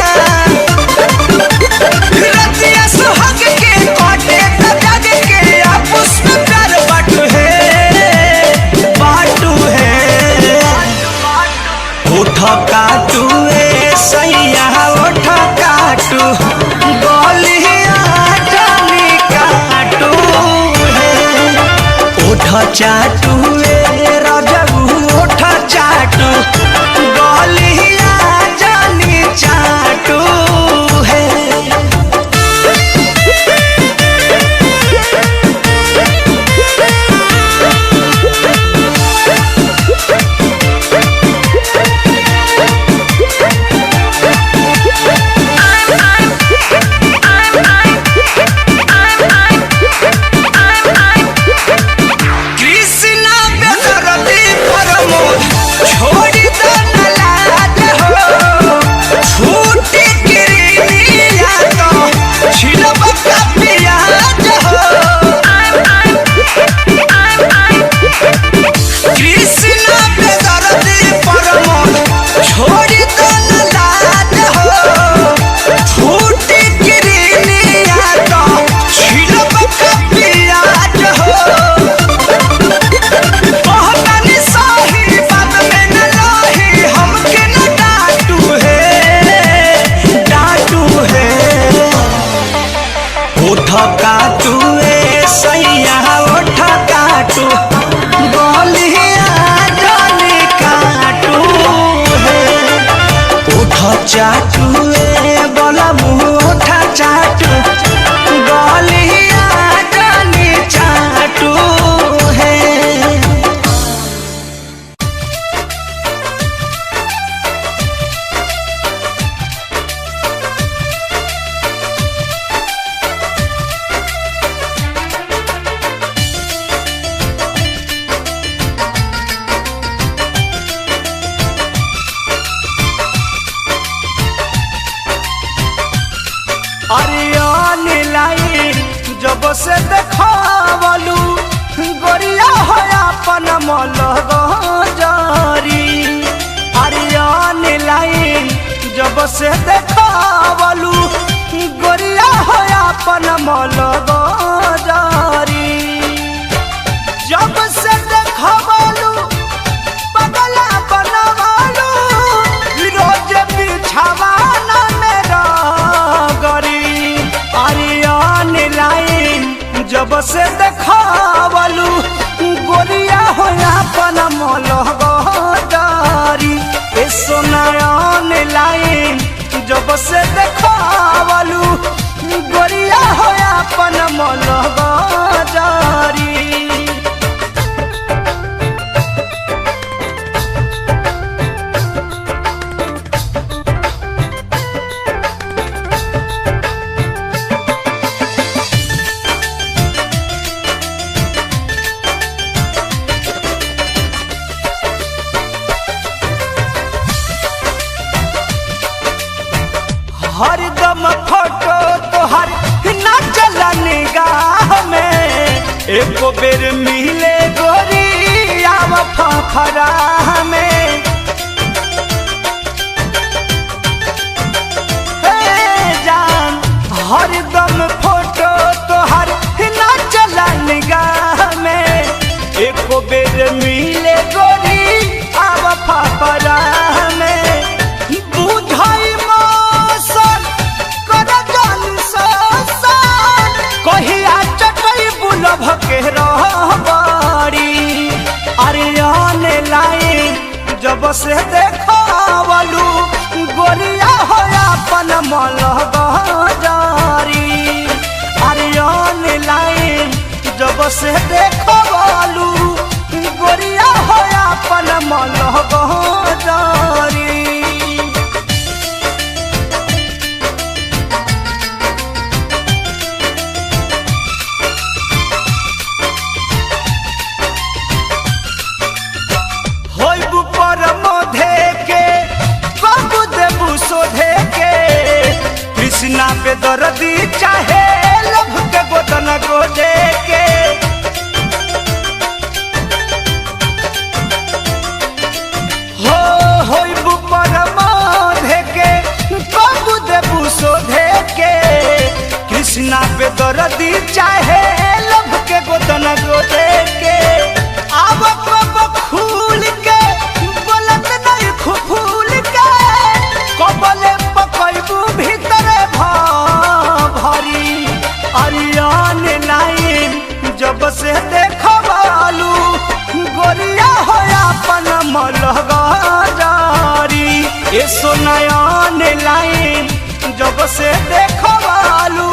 रतिया सुहाग के काटे त जग के आपस में प्यार बाटू है उठ काटू ए सैया उठ काटू गलिया जानी काटू है उठ चाटू ए राजू उठ चाटू गलिया जानी चाटू है कृष्णा बेदरदी प्रमोद छोड़ी दो न लाज हो छूटी गिरिया तो छिलब का प्याज हो कृष्णा बेदरदी प्रमोद छोड़ी दो न लाज हो छूटी गिरिया तो छिलब का प्याज हो कहतानी सही बात में न रही हमके न डांटू है उठ काटू ए सैया उठ काटू गलिया जानी काटू है उठ चाटू ए बलमु उठ चाटू गलिया जानी चाटू है अरियान लाइन जब से देखावलू गोरिया हो अपन मलग जारी अरियान लाइन जब से देखावलू गोरिया हो अपन मलग जारी जब से देखावलू पगला बनवालू रोज बिछावाना मेरा गरी अरियान लाइन जब से देखावलू गोरिया हो अपन मलग जारी ए सोनायान लाइन जब से देखावलू गोरिया हो अपन मलग जारी एको बेर मिले गोरी आव फफरा में जान हरदम फोटो तोहर ना चला निगाह में एको बेर मिले गोरी आव फफरा में बुझाई मौसम कर जान ससन कहिया चटई बुलभ के रहबारी अरे आने लाइन जब से देखावलू गोरिया हो अपन मलहबारी अरे आने लाइन जब से देखावलू गोरिया हो अपन मलहबारी कृष्णा पे दर्दी चाहे लभ के गोदन गोदे के हो पर मोधे के कबू देबू सोधे के कृष्णा पे दर्दी चाहे लभ के गोदन गोदे के आब कब खूल के बोलत नहीं फूल के कबले पकैबू भीतर भरी अरियान लाइन जब से देखवालू गोरिया हो अपन मलहगारी ए सोनायान लाइन जब से देखवालू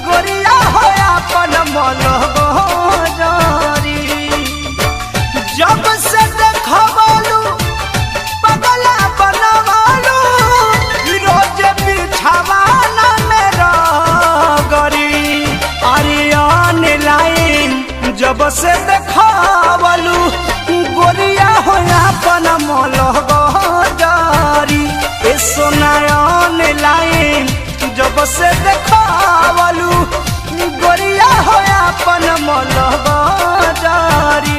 गोरिया हो अपन मलहगारी जब से देखवालू पगला बनवालू रोज बिछावाना मेरा गरी अरियान लाइन जब से देखावलू गोरिया हो अपन मलहगारी ए सोनायान लाइन जब से देखावलू गोरिया हो अपन मलहगारी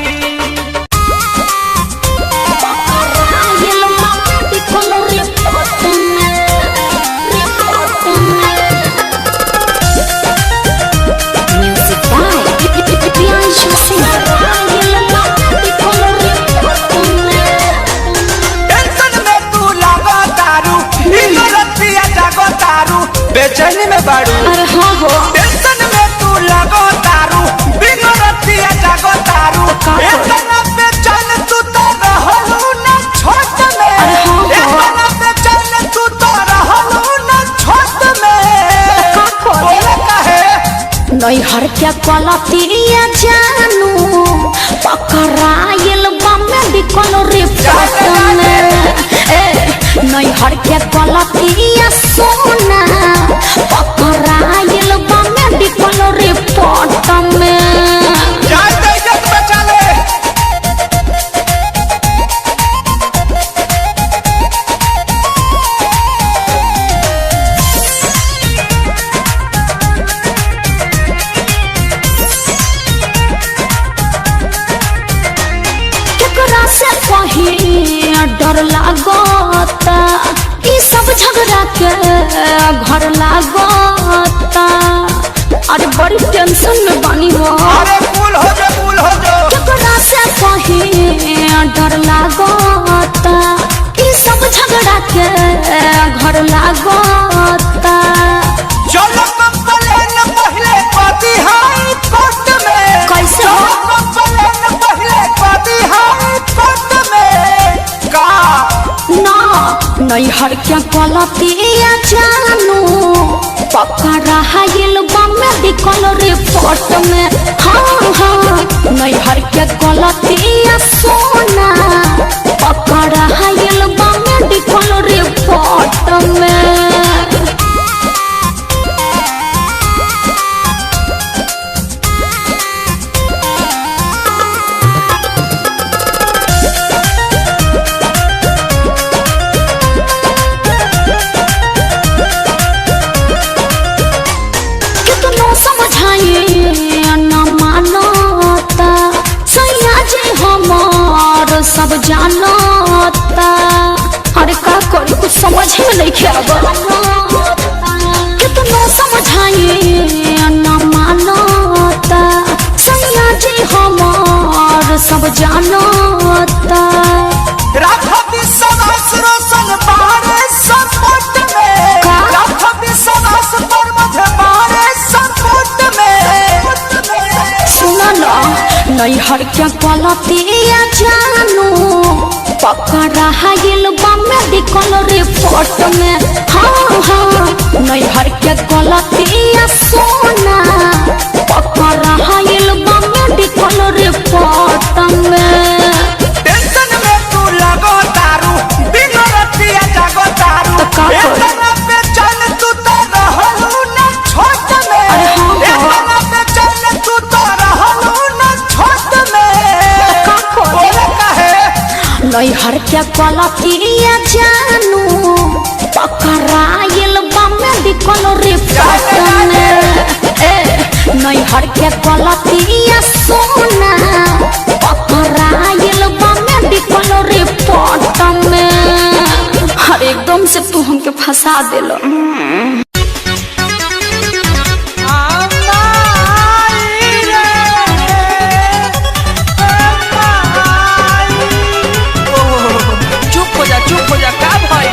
बेचैनी में बाड़ू अरे हाँ हो टेंशन में तू लगो तारू बिना रतिया जागो तारू इतना बेचैन तू तो रहलू ना छोट में इतना बेचैन तू तो रहलू ना छोट में बोले काहे नैहर के कलतिया जानू पकड़ाइल बम्मे बिकल रिपोर्ट में नैहर के कलतिया सोना पकड़ाइल बम्मे बिकल रिपोर्ट में जाते जब बचा ले केकरा से कहीं डर लागता ई सब झगड़ा के घर लागता अरे बड़ी टेंशन में बनी हो अरे कूल हो जा केकरा से कहीं डर लागता ई सब झगड़ा के घर लागता चलो कंप्लेन पहले पाती हाई कोर्ट में कैसे हो? चलो कंप्लेन पहले पाती हाई कोर्ट में का ना नैहर के कलतिया जानू पकड़ाइल बम्मे बिकल रिपोर्ट में हाँ हाँ नैहर के कलतिया सोना पकड़ाइल बम्मे बिकल रिपोर्ट में कितनो समझाइए न मानो में नहीं खेब कितना समझाइए न मानता सैया जी हमार सब जानता नैहर क्या गलतिया जानू पकड़ा हाइल मेडिकल रिपोर्ट में हाँ हाँ नैहर क्या गलतिया सोना पकड़ा हाइल मेडिकल रिपोर्ट में टेंशन में तू लगो दारू दिन रातिया जागो दारू तो का इतना बेचैन तू तो रहलू ना छोट में इतना बेचैन तू तो रहलू ना छोट में बोले काहे नैहर क्या गलतिया जानू पकड़ाइल मेडिकल रिपोर्ट में नैहर क्या गलतिया सोना पकड़ाइल मेडिकल रिपोर्ट में हर एकदम से तू हमके फंसा दिलो चुप हो जा का भाई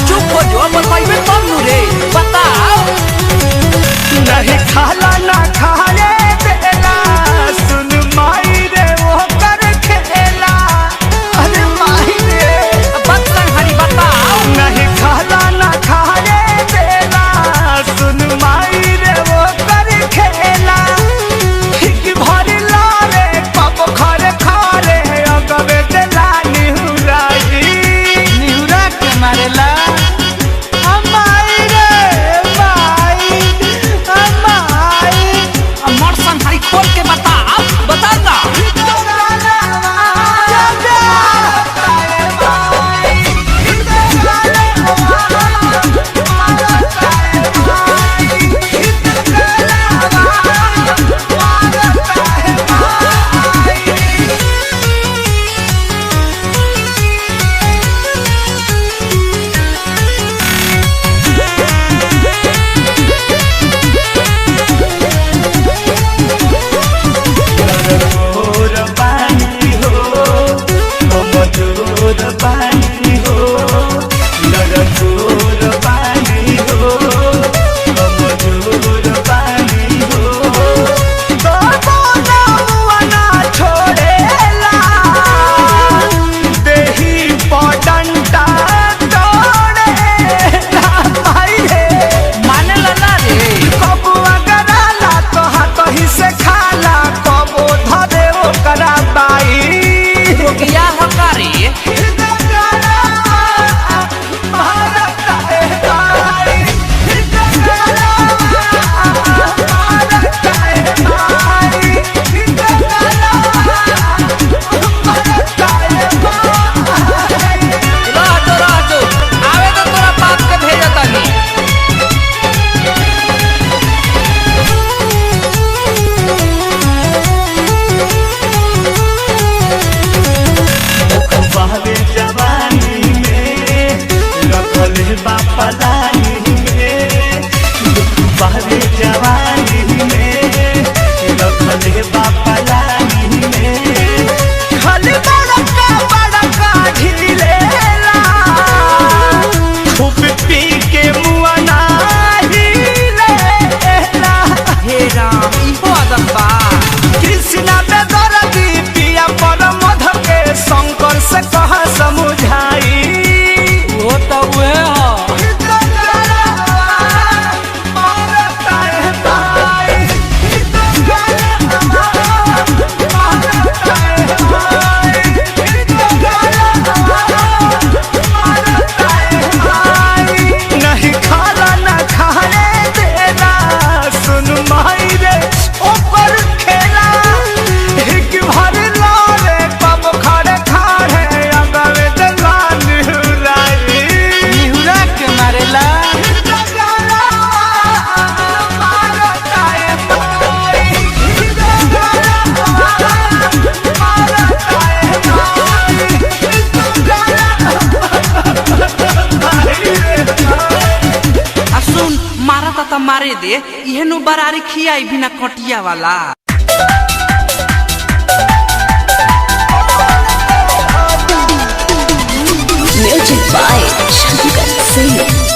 चुप हो जो बताइबे तब नु रे बताओ नहीं खाला ना खाए देला सुन माई रे वो कर खेला अरे माई रे बता हरी बता मारे दे इहेनु बरारी खियाई बिना कटिया वाला। Music by Shankar Singh.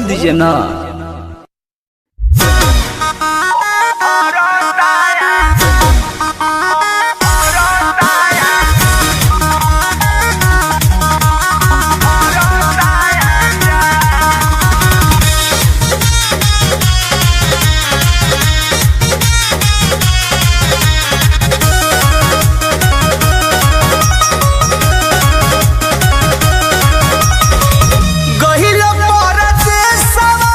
दीजिए ना। गहिलो परदेसवा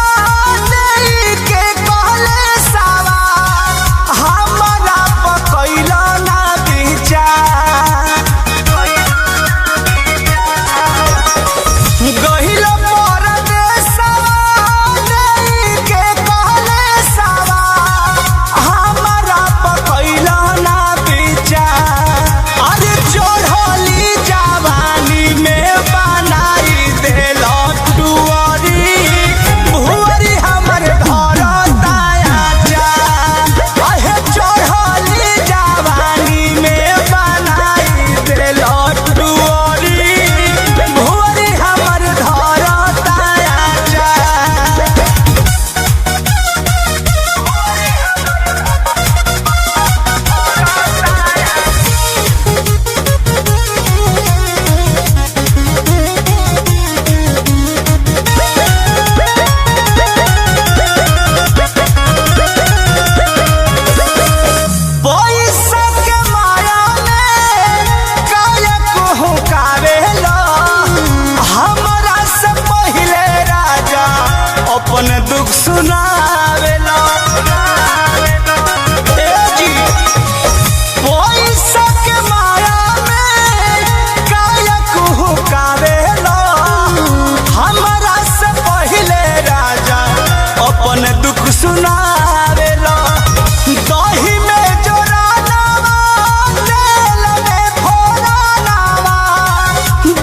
सुनावेला दही में जोरानावा तेल में फोरानावा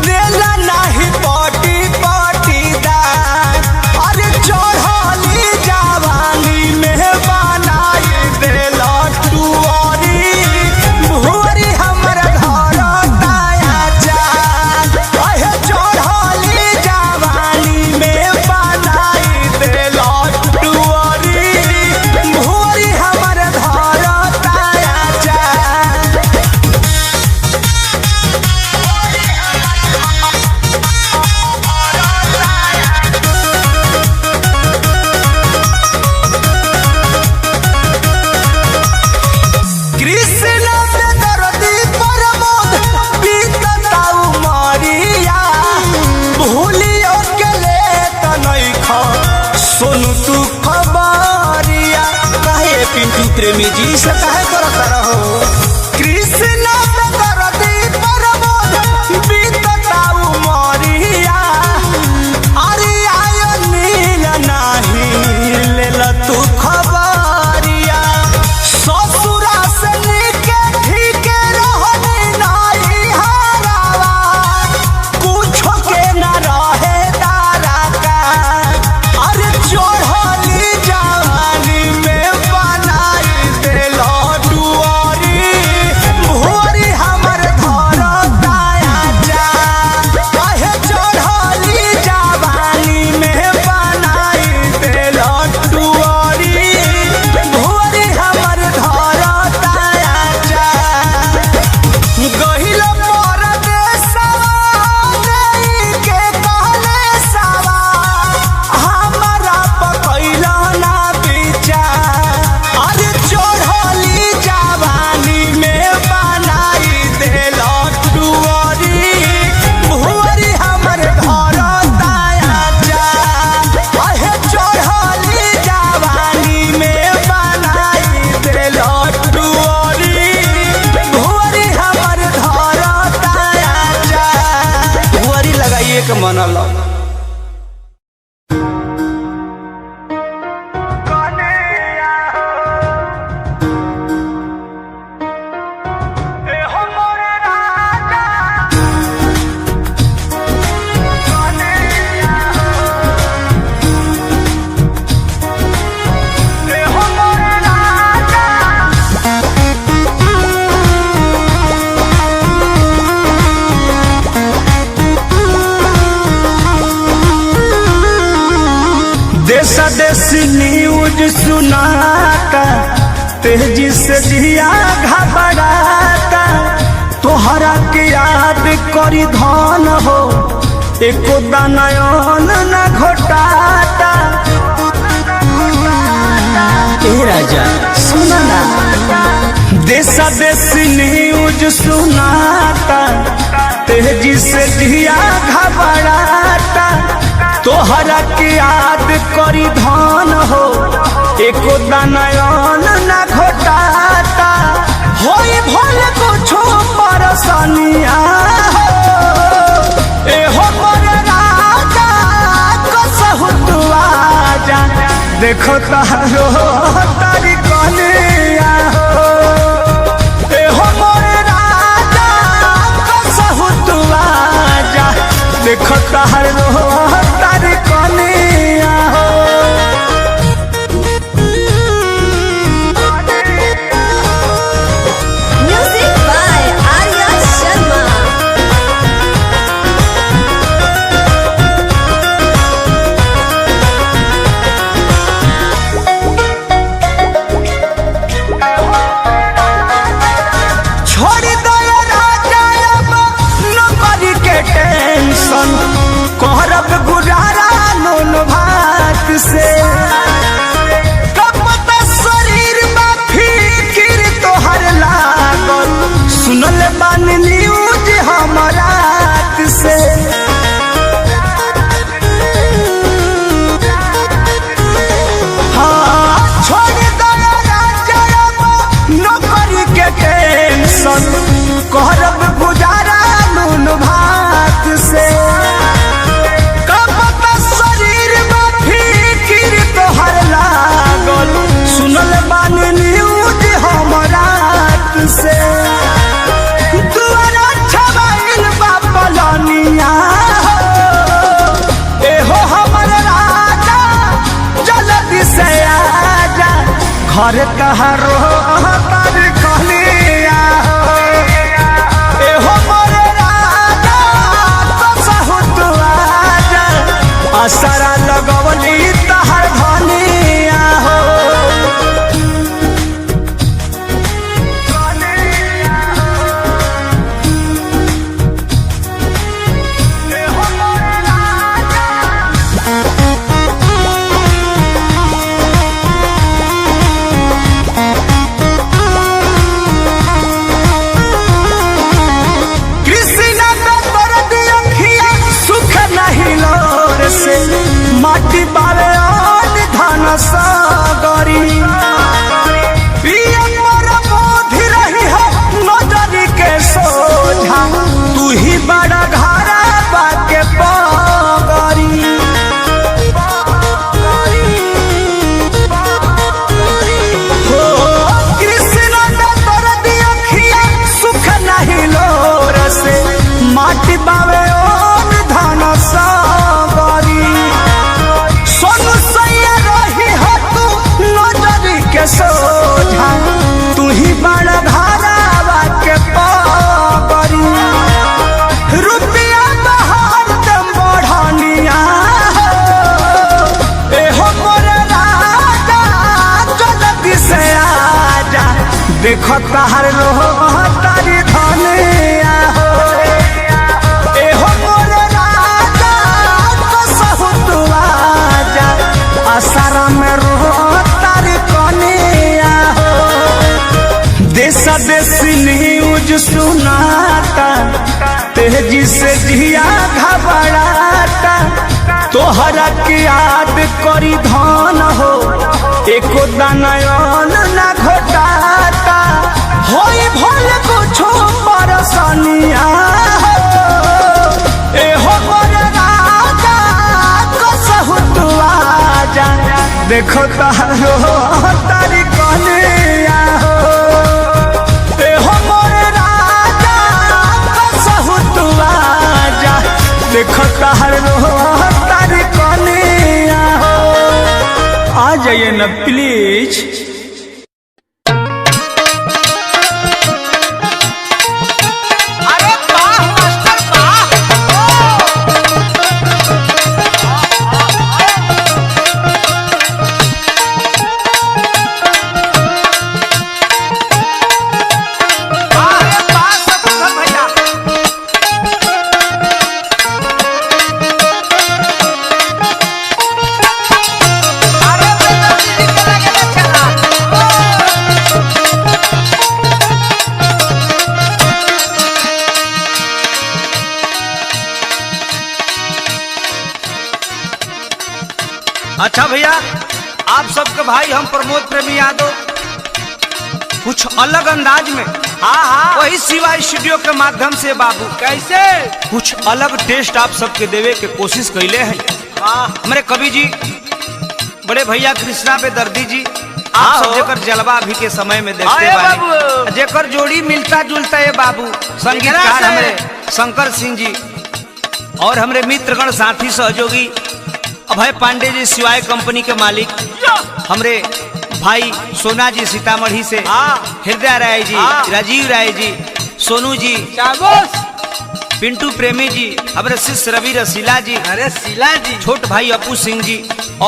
देला नाही पटी पटीदार अरे चढ़ली जवानी में बनाई देला टुअरी भुअरी हमर घर ताया जान अहे चढ़ली जवानी में बनाई देला टुअरी भुअरी हमर घर ताया जान कृष्ण पे दर्दी प्रमोद बीतता उमरिया भूलियो के ले तनैखा सोनू तू खबरिया काहे पिंटू प्रेमी जी से काहे करत रहो कृष्ण पे दर्दी प्रमोद बीतता उमरिया अरे आयो नील नाही लेला तू खबरिया ससुरा से निके ठीके रहनी नाई हरावा कुछो के ना रहे दारा का अरे चढ़ली जवानी में बनाई देला डुअरी भुअरी हमर घर ताया जान अहे चढ़ली जवानी में बनाई देला डुअरी भुअरी हमर घर ताया जान गहिल परदेसवा नहीं के कहले सवा हमरा पकैला ना विचार अरे चढ़ली जवानी में बनाई देला डुअरी भुअरी हमर घर ताया जान अहे चढ़ली जवानी में बनाई देला डुअरी भुअरी हमर घर ताया जान भुअरी लगाइए के मनल देशा देशी न्यूज सुनाता तेजी से दिया घबराता तोहरा के याद करी धन हो एको दानयन न घोटाता ए राजा सुना ना देशा देशी न्यूज सुनाता तेजी से दिया घबराता तोहरा के याद करी धन हो एको दानयन न घोटाता होई भले कुछो परसनिया हो ए हो मोर राजा कसहु तू आजा देखो तारो तारी कनिया हो ए हो मोर राजा कसहु तू आजा देखो तारो तारी कनिया हो Music by Arya Sharma. छोड़ दो राजा अब नौकरी के टेंशन कह घर कहाँ रो तारी कहलिया एहो मोरे राजा कसहु तू आजा असरा लगवली तहर धनिया हो माटी बारे और धन सागरी पिया मोरा मोधी रही है नजरी के सोझा तू ही बड़ा घरा बाके पगरी हो कृष्ण ने तोर दिया खिया सुख नहीं लोर से माटी बावे और धन सागरी के सोझा तू ही बड़ा घरावा के पगरी रुपया बहार दम बढ़निया एहो मोरे राजा जल्दी से आजा देखो तहर लो तारी धनिया हो एहो मोरे राजा कसहु तू आजा असरा में रो देशा देशी न्यूज सुनाता तेजी से जिया घबराता तोहरा के याद करी धन हो एको दानयन ना घोटाता होई भल कुछो परसनिया एहो मोरे राजा कसहु तू आजा देखो तारो तारी कहलिया हो देखो तहर तारी कनिया हो आ जाइए न प्लीज अच्छा भैया, आप सबके भाई हम प्रमोद प्रेमी यादव कुछ अलग अंदाज में वही शिवा स्टूडियो के माध्यम से बाबू कैसे कुछ अलग टेस्ट आप सबके देवे के कोशिश कैले हैं। हमारे कवि जी बड़े भैया कृष्णा पे दर्दी जी आप सब जेकर जलवा अभी के समय में देखते बाबू जेकर जोड़ी मिलता जुलता है बाबू संगीतकार हमारे शंकर सिंह जी और हमारे मित्रगण साथी सहयोगी अभय पांडे जी शिवाय कंपनी के मालिक हमरे भाई सोना जी सीतामढ़ी से हृदय राय जी राजीव राय जी सोनू जी पिंटू प्रेमी जी हमारे शिष्य रवि रसीला जी अरे शीला जी छोट भाई अपू सिंह जी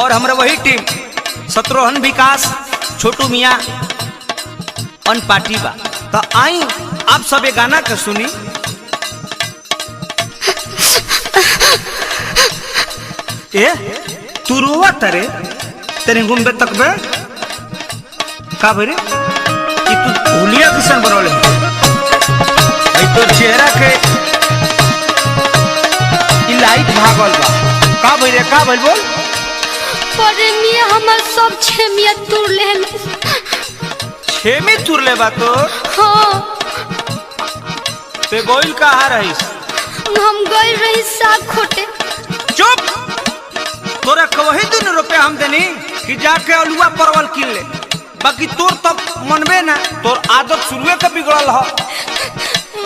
और हमारे वही टीम शत्रुघ्न विकास छोटू मियाँ अन पार्टी बा। तो आई आप सब ये गाना का सुनी। ए तू रोवा तरे तेरे गुम्बे तक बे का भरे कि तू भूलिया किसान बनौले तो चेहरा के लाइट भागल बा का भरे का भल बोल परे मिया हमर सब छेमिया तुर लेहल छेमी तुर ले बा तो हां ते गोइल कहां रहिस हम गइल रही साग खोटे। चुप तोरा कवही दिन रुपए हम देनी कि जाके अलुआ परवल किन ले बाकी तोर तब मनबे ना तोर आदत शुरुए का बिगड़ल हो।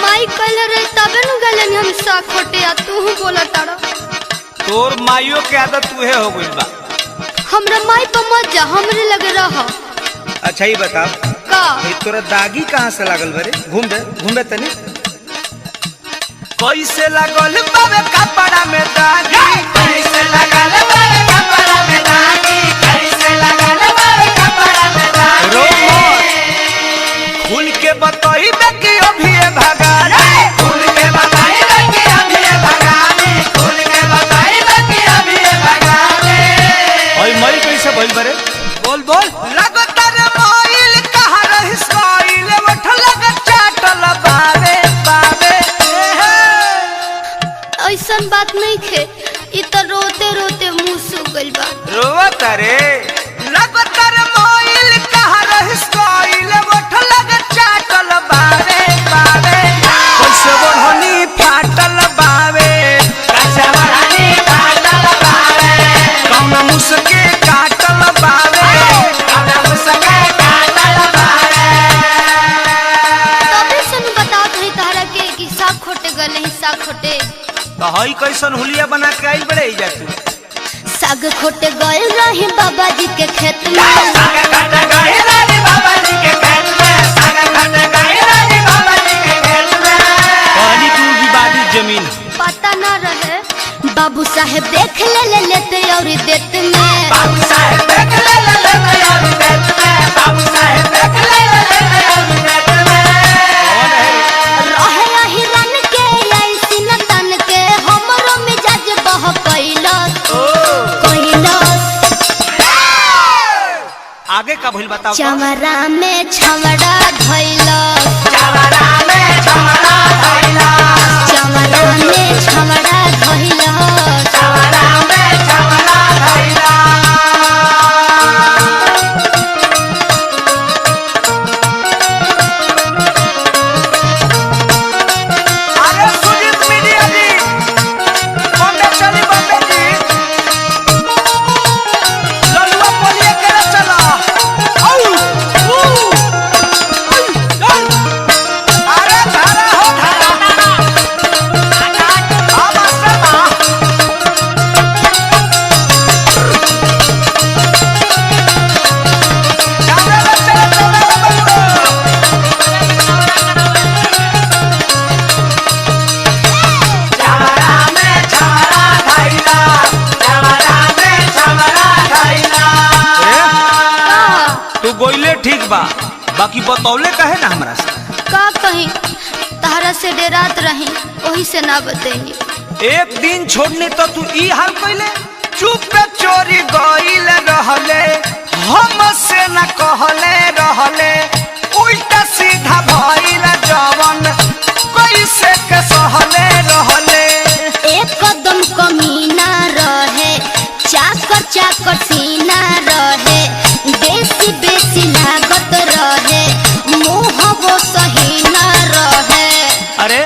माई कहले रे तबे न गलन हम साग खोटे आ तू बोला तारा तोर माइयो के आदत तुहे हो गइल बा। हमरा माई पर मत जा हमरे लगे रह। अच्छा ये बताओ का ये तोरा दागी कहाँ से लागल बरे? घूम तनी कैसे लागल बाबे कपड़ा में दागी? कैसे लागल बाबे कपड़ा में दागी? कैसे लागल बाबे कपड़ा में दागी? रो खुल के बताई कि अभी ये भगानी। खुल के बताई कि अभी ये भगानी। खुल के बताई कि अभी ये भगानी। ओए मई कैसे भइल बरे? बोल लगातार मोइल कहाँ रहिस कोइल उठ लगा चाटल बावे ऐसन बात नहीं खे। इ तो रोते रोते मुंह सूख गइल बा। रोवत रे लगातार मोइल कहाँ रहिस कोइल उठ लगा चाटल बावे कैसे बढ़नी फाटल बावे। कैसे बढ़नी फाटल बावे कौन मुसके काटल बावे। तबे से न बतात है तारा के कि साग खोटे गले ही साग खोटे। तो हई कैसन हुलिया बना के आइल बड़े जा तू? साग खोटे गए रही बाबा जी के खेत में। साग खट गए रानी बाबा जी के खेत में। साग खट गए रानी बाबा जी के खेत में। कहली तू विवादित जमीन पता ना रहे बाबू साहेब देख लेते और देत में। बाबू साहेब देख लेते और देत में। बाबू साहेब देख लेते और देत में। रहे हिरन के ऐसी न तन के हमरो मिजाज बह कैलस। आगे का भइल बताओ। चमरा में छमड़ा धइलस। चमड़ा में छमड़ा धइलस। चमरा में छमड़ा धइलस। चमड़ा में छमड़ा धइलस। अरे सुजीत मीडिया जी बॉम्बे चली बॉम्बे जी ललुआ बोलिए करे चला। अरे धारा हो धारा आवा समा चला चमड़ा में छमड़ा धइला। चमड़ा में छमड़ा धइला। तू गोइले ठीक बा बाकी बतौले कहे ना हमरा से? का कहीं तारा से डेरात रही वही से ना बतेनी। एक दिन छोड़ने तो तू ई हाल कइले चुप चोरी गइल रहले हमसे न कहले रहले उल्टा सीधा भइल जवन कैसे के सहले रहले। एक कदम कमीना रहे चाकर चाकर सीना रहे बेसी बेसी लागत रहे मुँह वो सही न रहे। अरे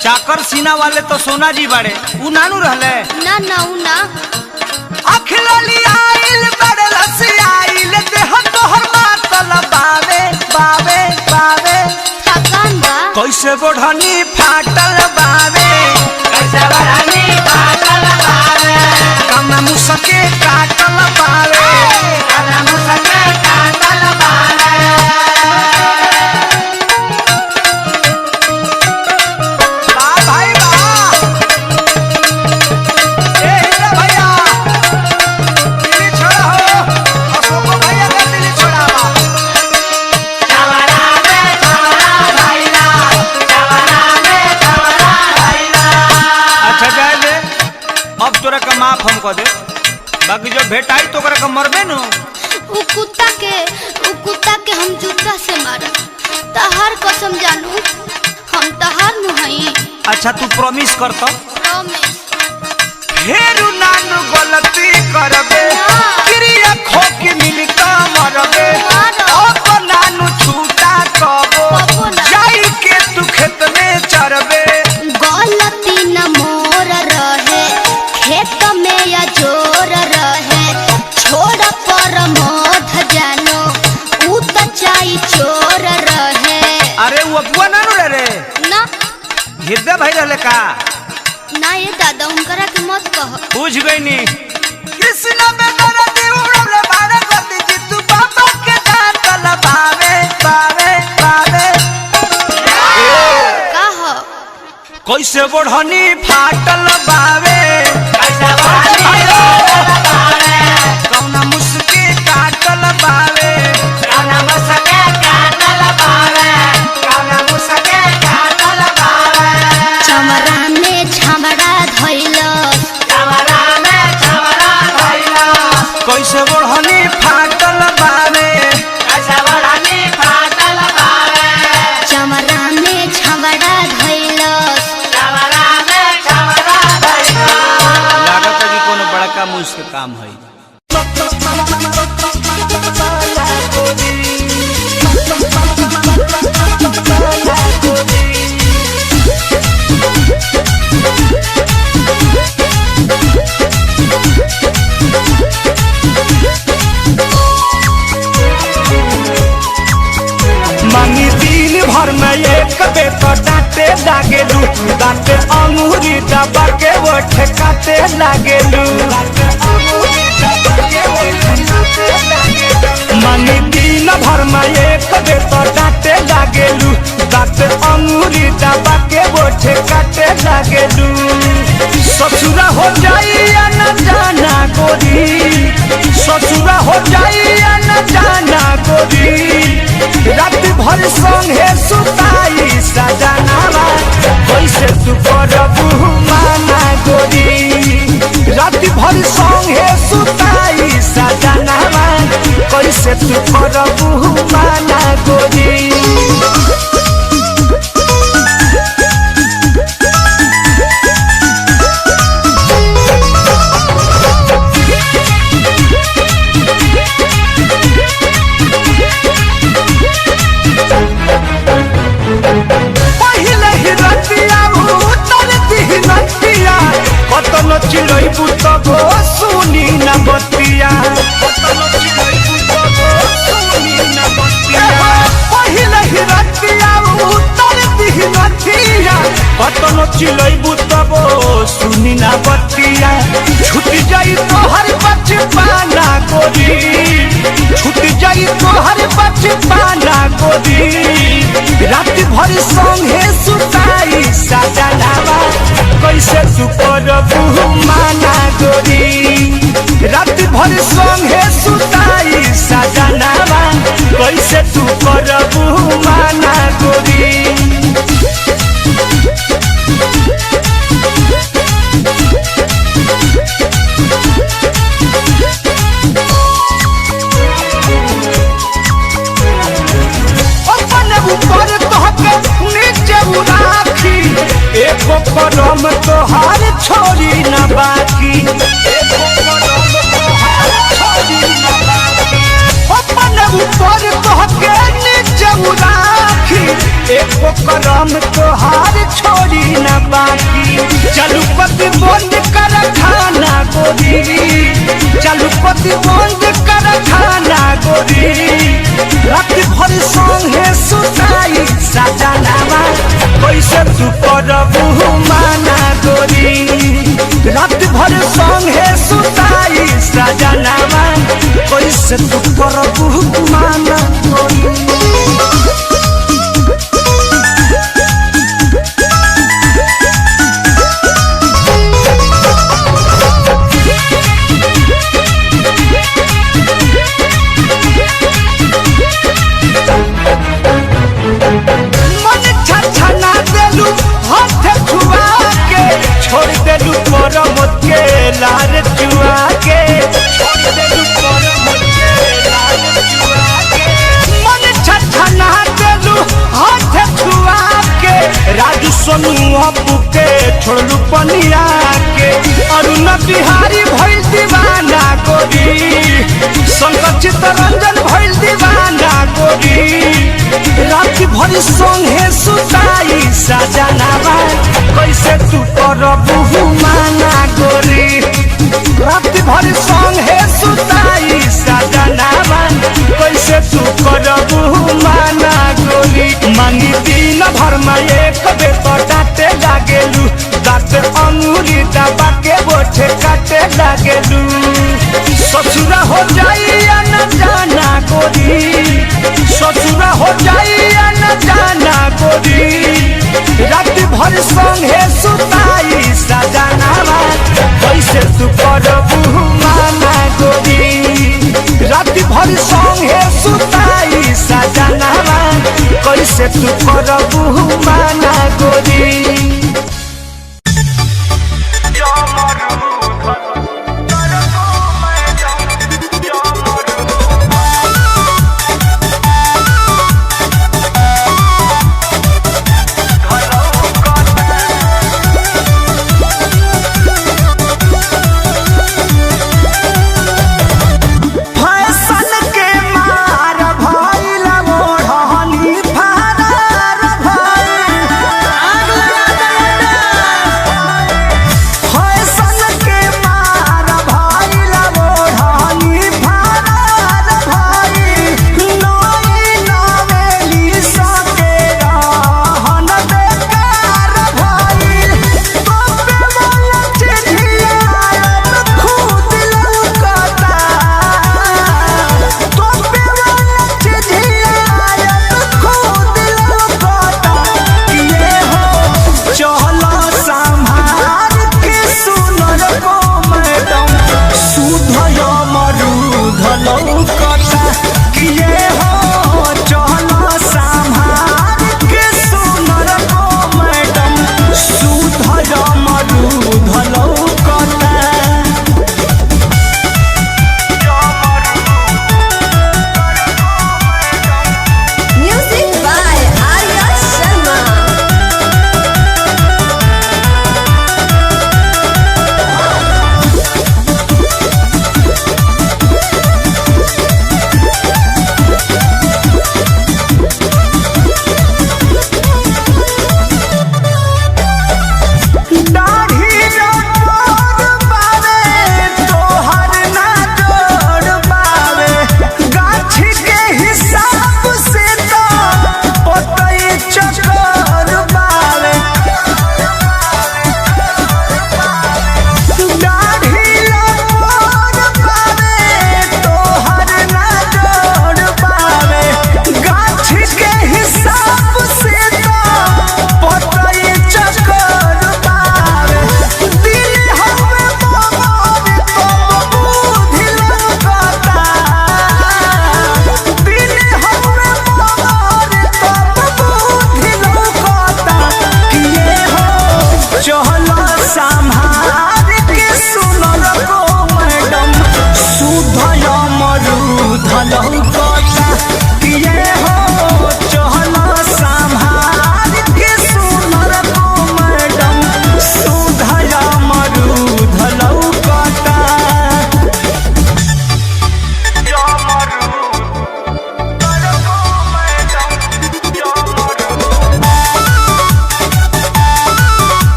चाकर सीना वाले तो सोना जी बाड़े उ नानू रहले। ना ना उ ना अखलली आइल बड़े लसी आइल देह तोहर मातल बावे बावे बावे। थकान बा कैसे बढ़नी फाटल बावे। कैसे बढ़नी फाटल बावे कम मुसके काटल बावे। कम मुसके काटल बावे। वाह भाई वाह। ए हिंदा भैया दिल्ली छोड़ा हो अशोक भैया का दिल्ली छोड़ावा। चमड़ा में छमड़ा धइला। चमड़ा में छमड़ा धइला। अच्छा जाए ले अब तोरा का माफ हम कह दे बाकी जो भेटाई तो ओकरा का मरबे नु। उ कुत्ता के हम जूता से मारा। तहार कसम जानू हम तहार नुहई। अच्छा तू प्रॉमिस कर तो प्रॉमिस फेरू नानू गलती करबे ना। क्रिया खोकी मिलता मरबे ना। अब नानू छूटा कबो कबो ना। जाई के तू खेत में चरबे। गलती न मोर रहे खेत में या जोर रहे छोड़ पर मोध जानो उ त चाई चोर रहे। अरे वो अबुआ नानू रे ना हृदय भाई रहले का? ना ये दादा उनकरा के मत कह। बुझ गई नी कृष्ण में दर्द उड़ले बाड़ा कर दी तू बाबा के जात लबा। कैसे बढ़नी फाटल बावे कौना मुस्की काटल बावे चमरा में छमड़ा धइलो कैसे बढ़नी फाटल बावे चमरा में छमड़ा धइलो लागत है कि कोनो बड़का मुश्किल काम है। मांगी दिन भर में एक बेटा डांटे लागेलू दांते अंगूरी दबा के वो ठेकाते लागेलू मांगी दिन भर में एक बेटा डांटे लागेलू दांते अंगूरी दबा के वो ठेकाते लागेलू ससुरा हो जाई या न जाना गोरी ससुरा हो जाई या न जाना गोरी रात भर संगे सुताई सजनावा कैसे तू करबू माना गोरी रात भर संगे सुताई सजनावा कैसे तू करबू माना गोरी कतनो चिड़ै बुतबो सुनी न बतिया पहिले ही रतिया उतर दिही नथिया कतनो चिड़ै बुतबो सुनी न बतिया छूट जाई तोहर बचपना गोरी छूट जाई तोहर बचपना गोरी रात भर संगे सुताई सजनावा कैसे तू करबू माना गोरी रात भर संगे सुताई सजनावा कैसे तू करबू माना गोरी एको करम तोहार छोड़ी न बाकी अपन ऊपर तोहके नीचे राखी एको करम तोहार छोड़ी न बाकी चलू पति बंद कर खाना गोरी चलू पति बंद कर खाना गोरी रात भर संगे सुताई सजनावा कैसे तू करबू माना गोरी रात भर संगे सुताई सजनावा कैसे तू करबू माना गोरी छोड़ देलू परम के लार चुआ के छोड़ देलू परम के लार चुआ के मन छछना देलू हाथ छुआ के राजू सोनू अपू के छोड़लू पनिया के अरुण बिहारी भइल दीवाना गोरी शंकर चित्तरंजन भइल दीवाना गोरी रात भर संगे सुताई सजनावा कैसे तू करबू माना गोरी रात भर संगे सुताई सजनावा कैसे तू करबू माना गोरी मांगी दिन भर में एक बेटा डांटे लागेलू दांत अंगूरी दबा के बोठे काटे लागेलू ससुरा हो जाई या न जाना गोरी ससुरा हो जाई या न जाना गोरी रात भर संगे के तू कर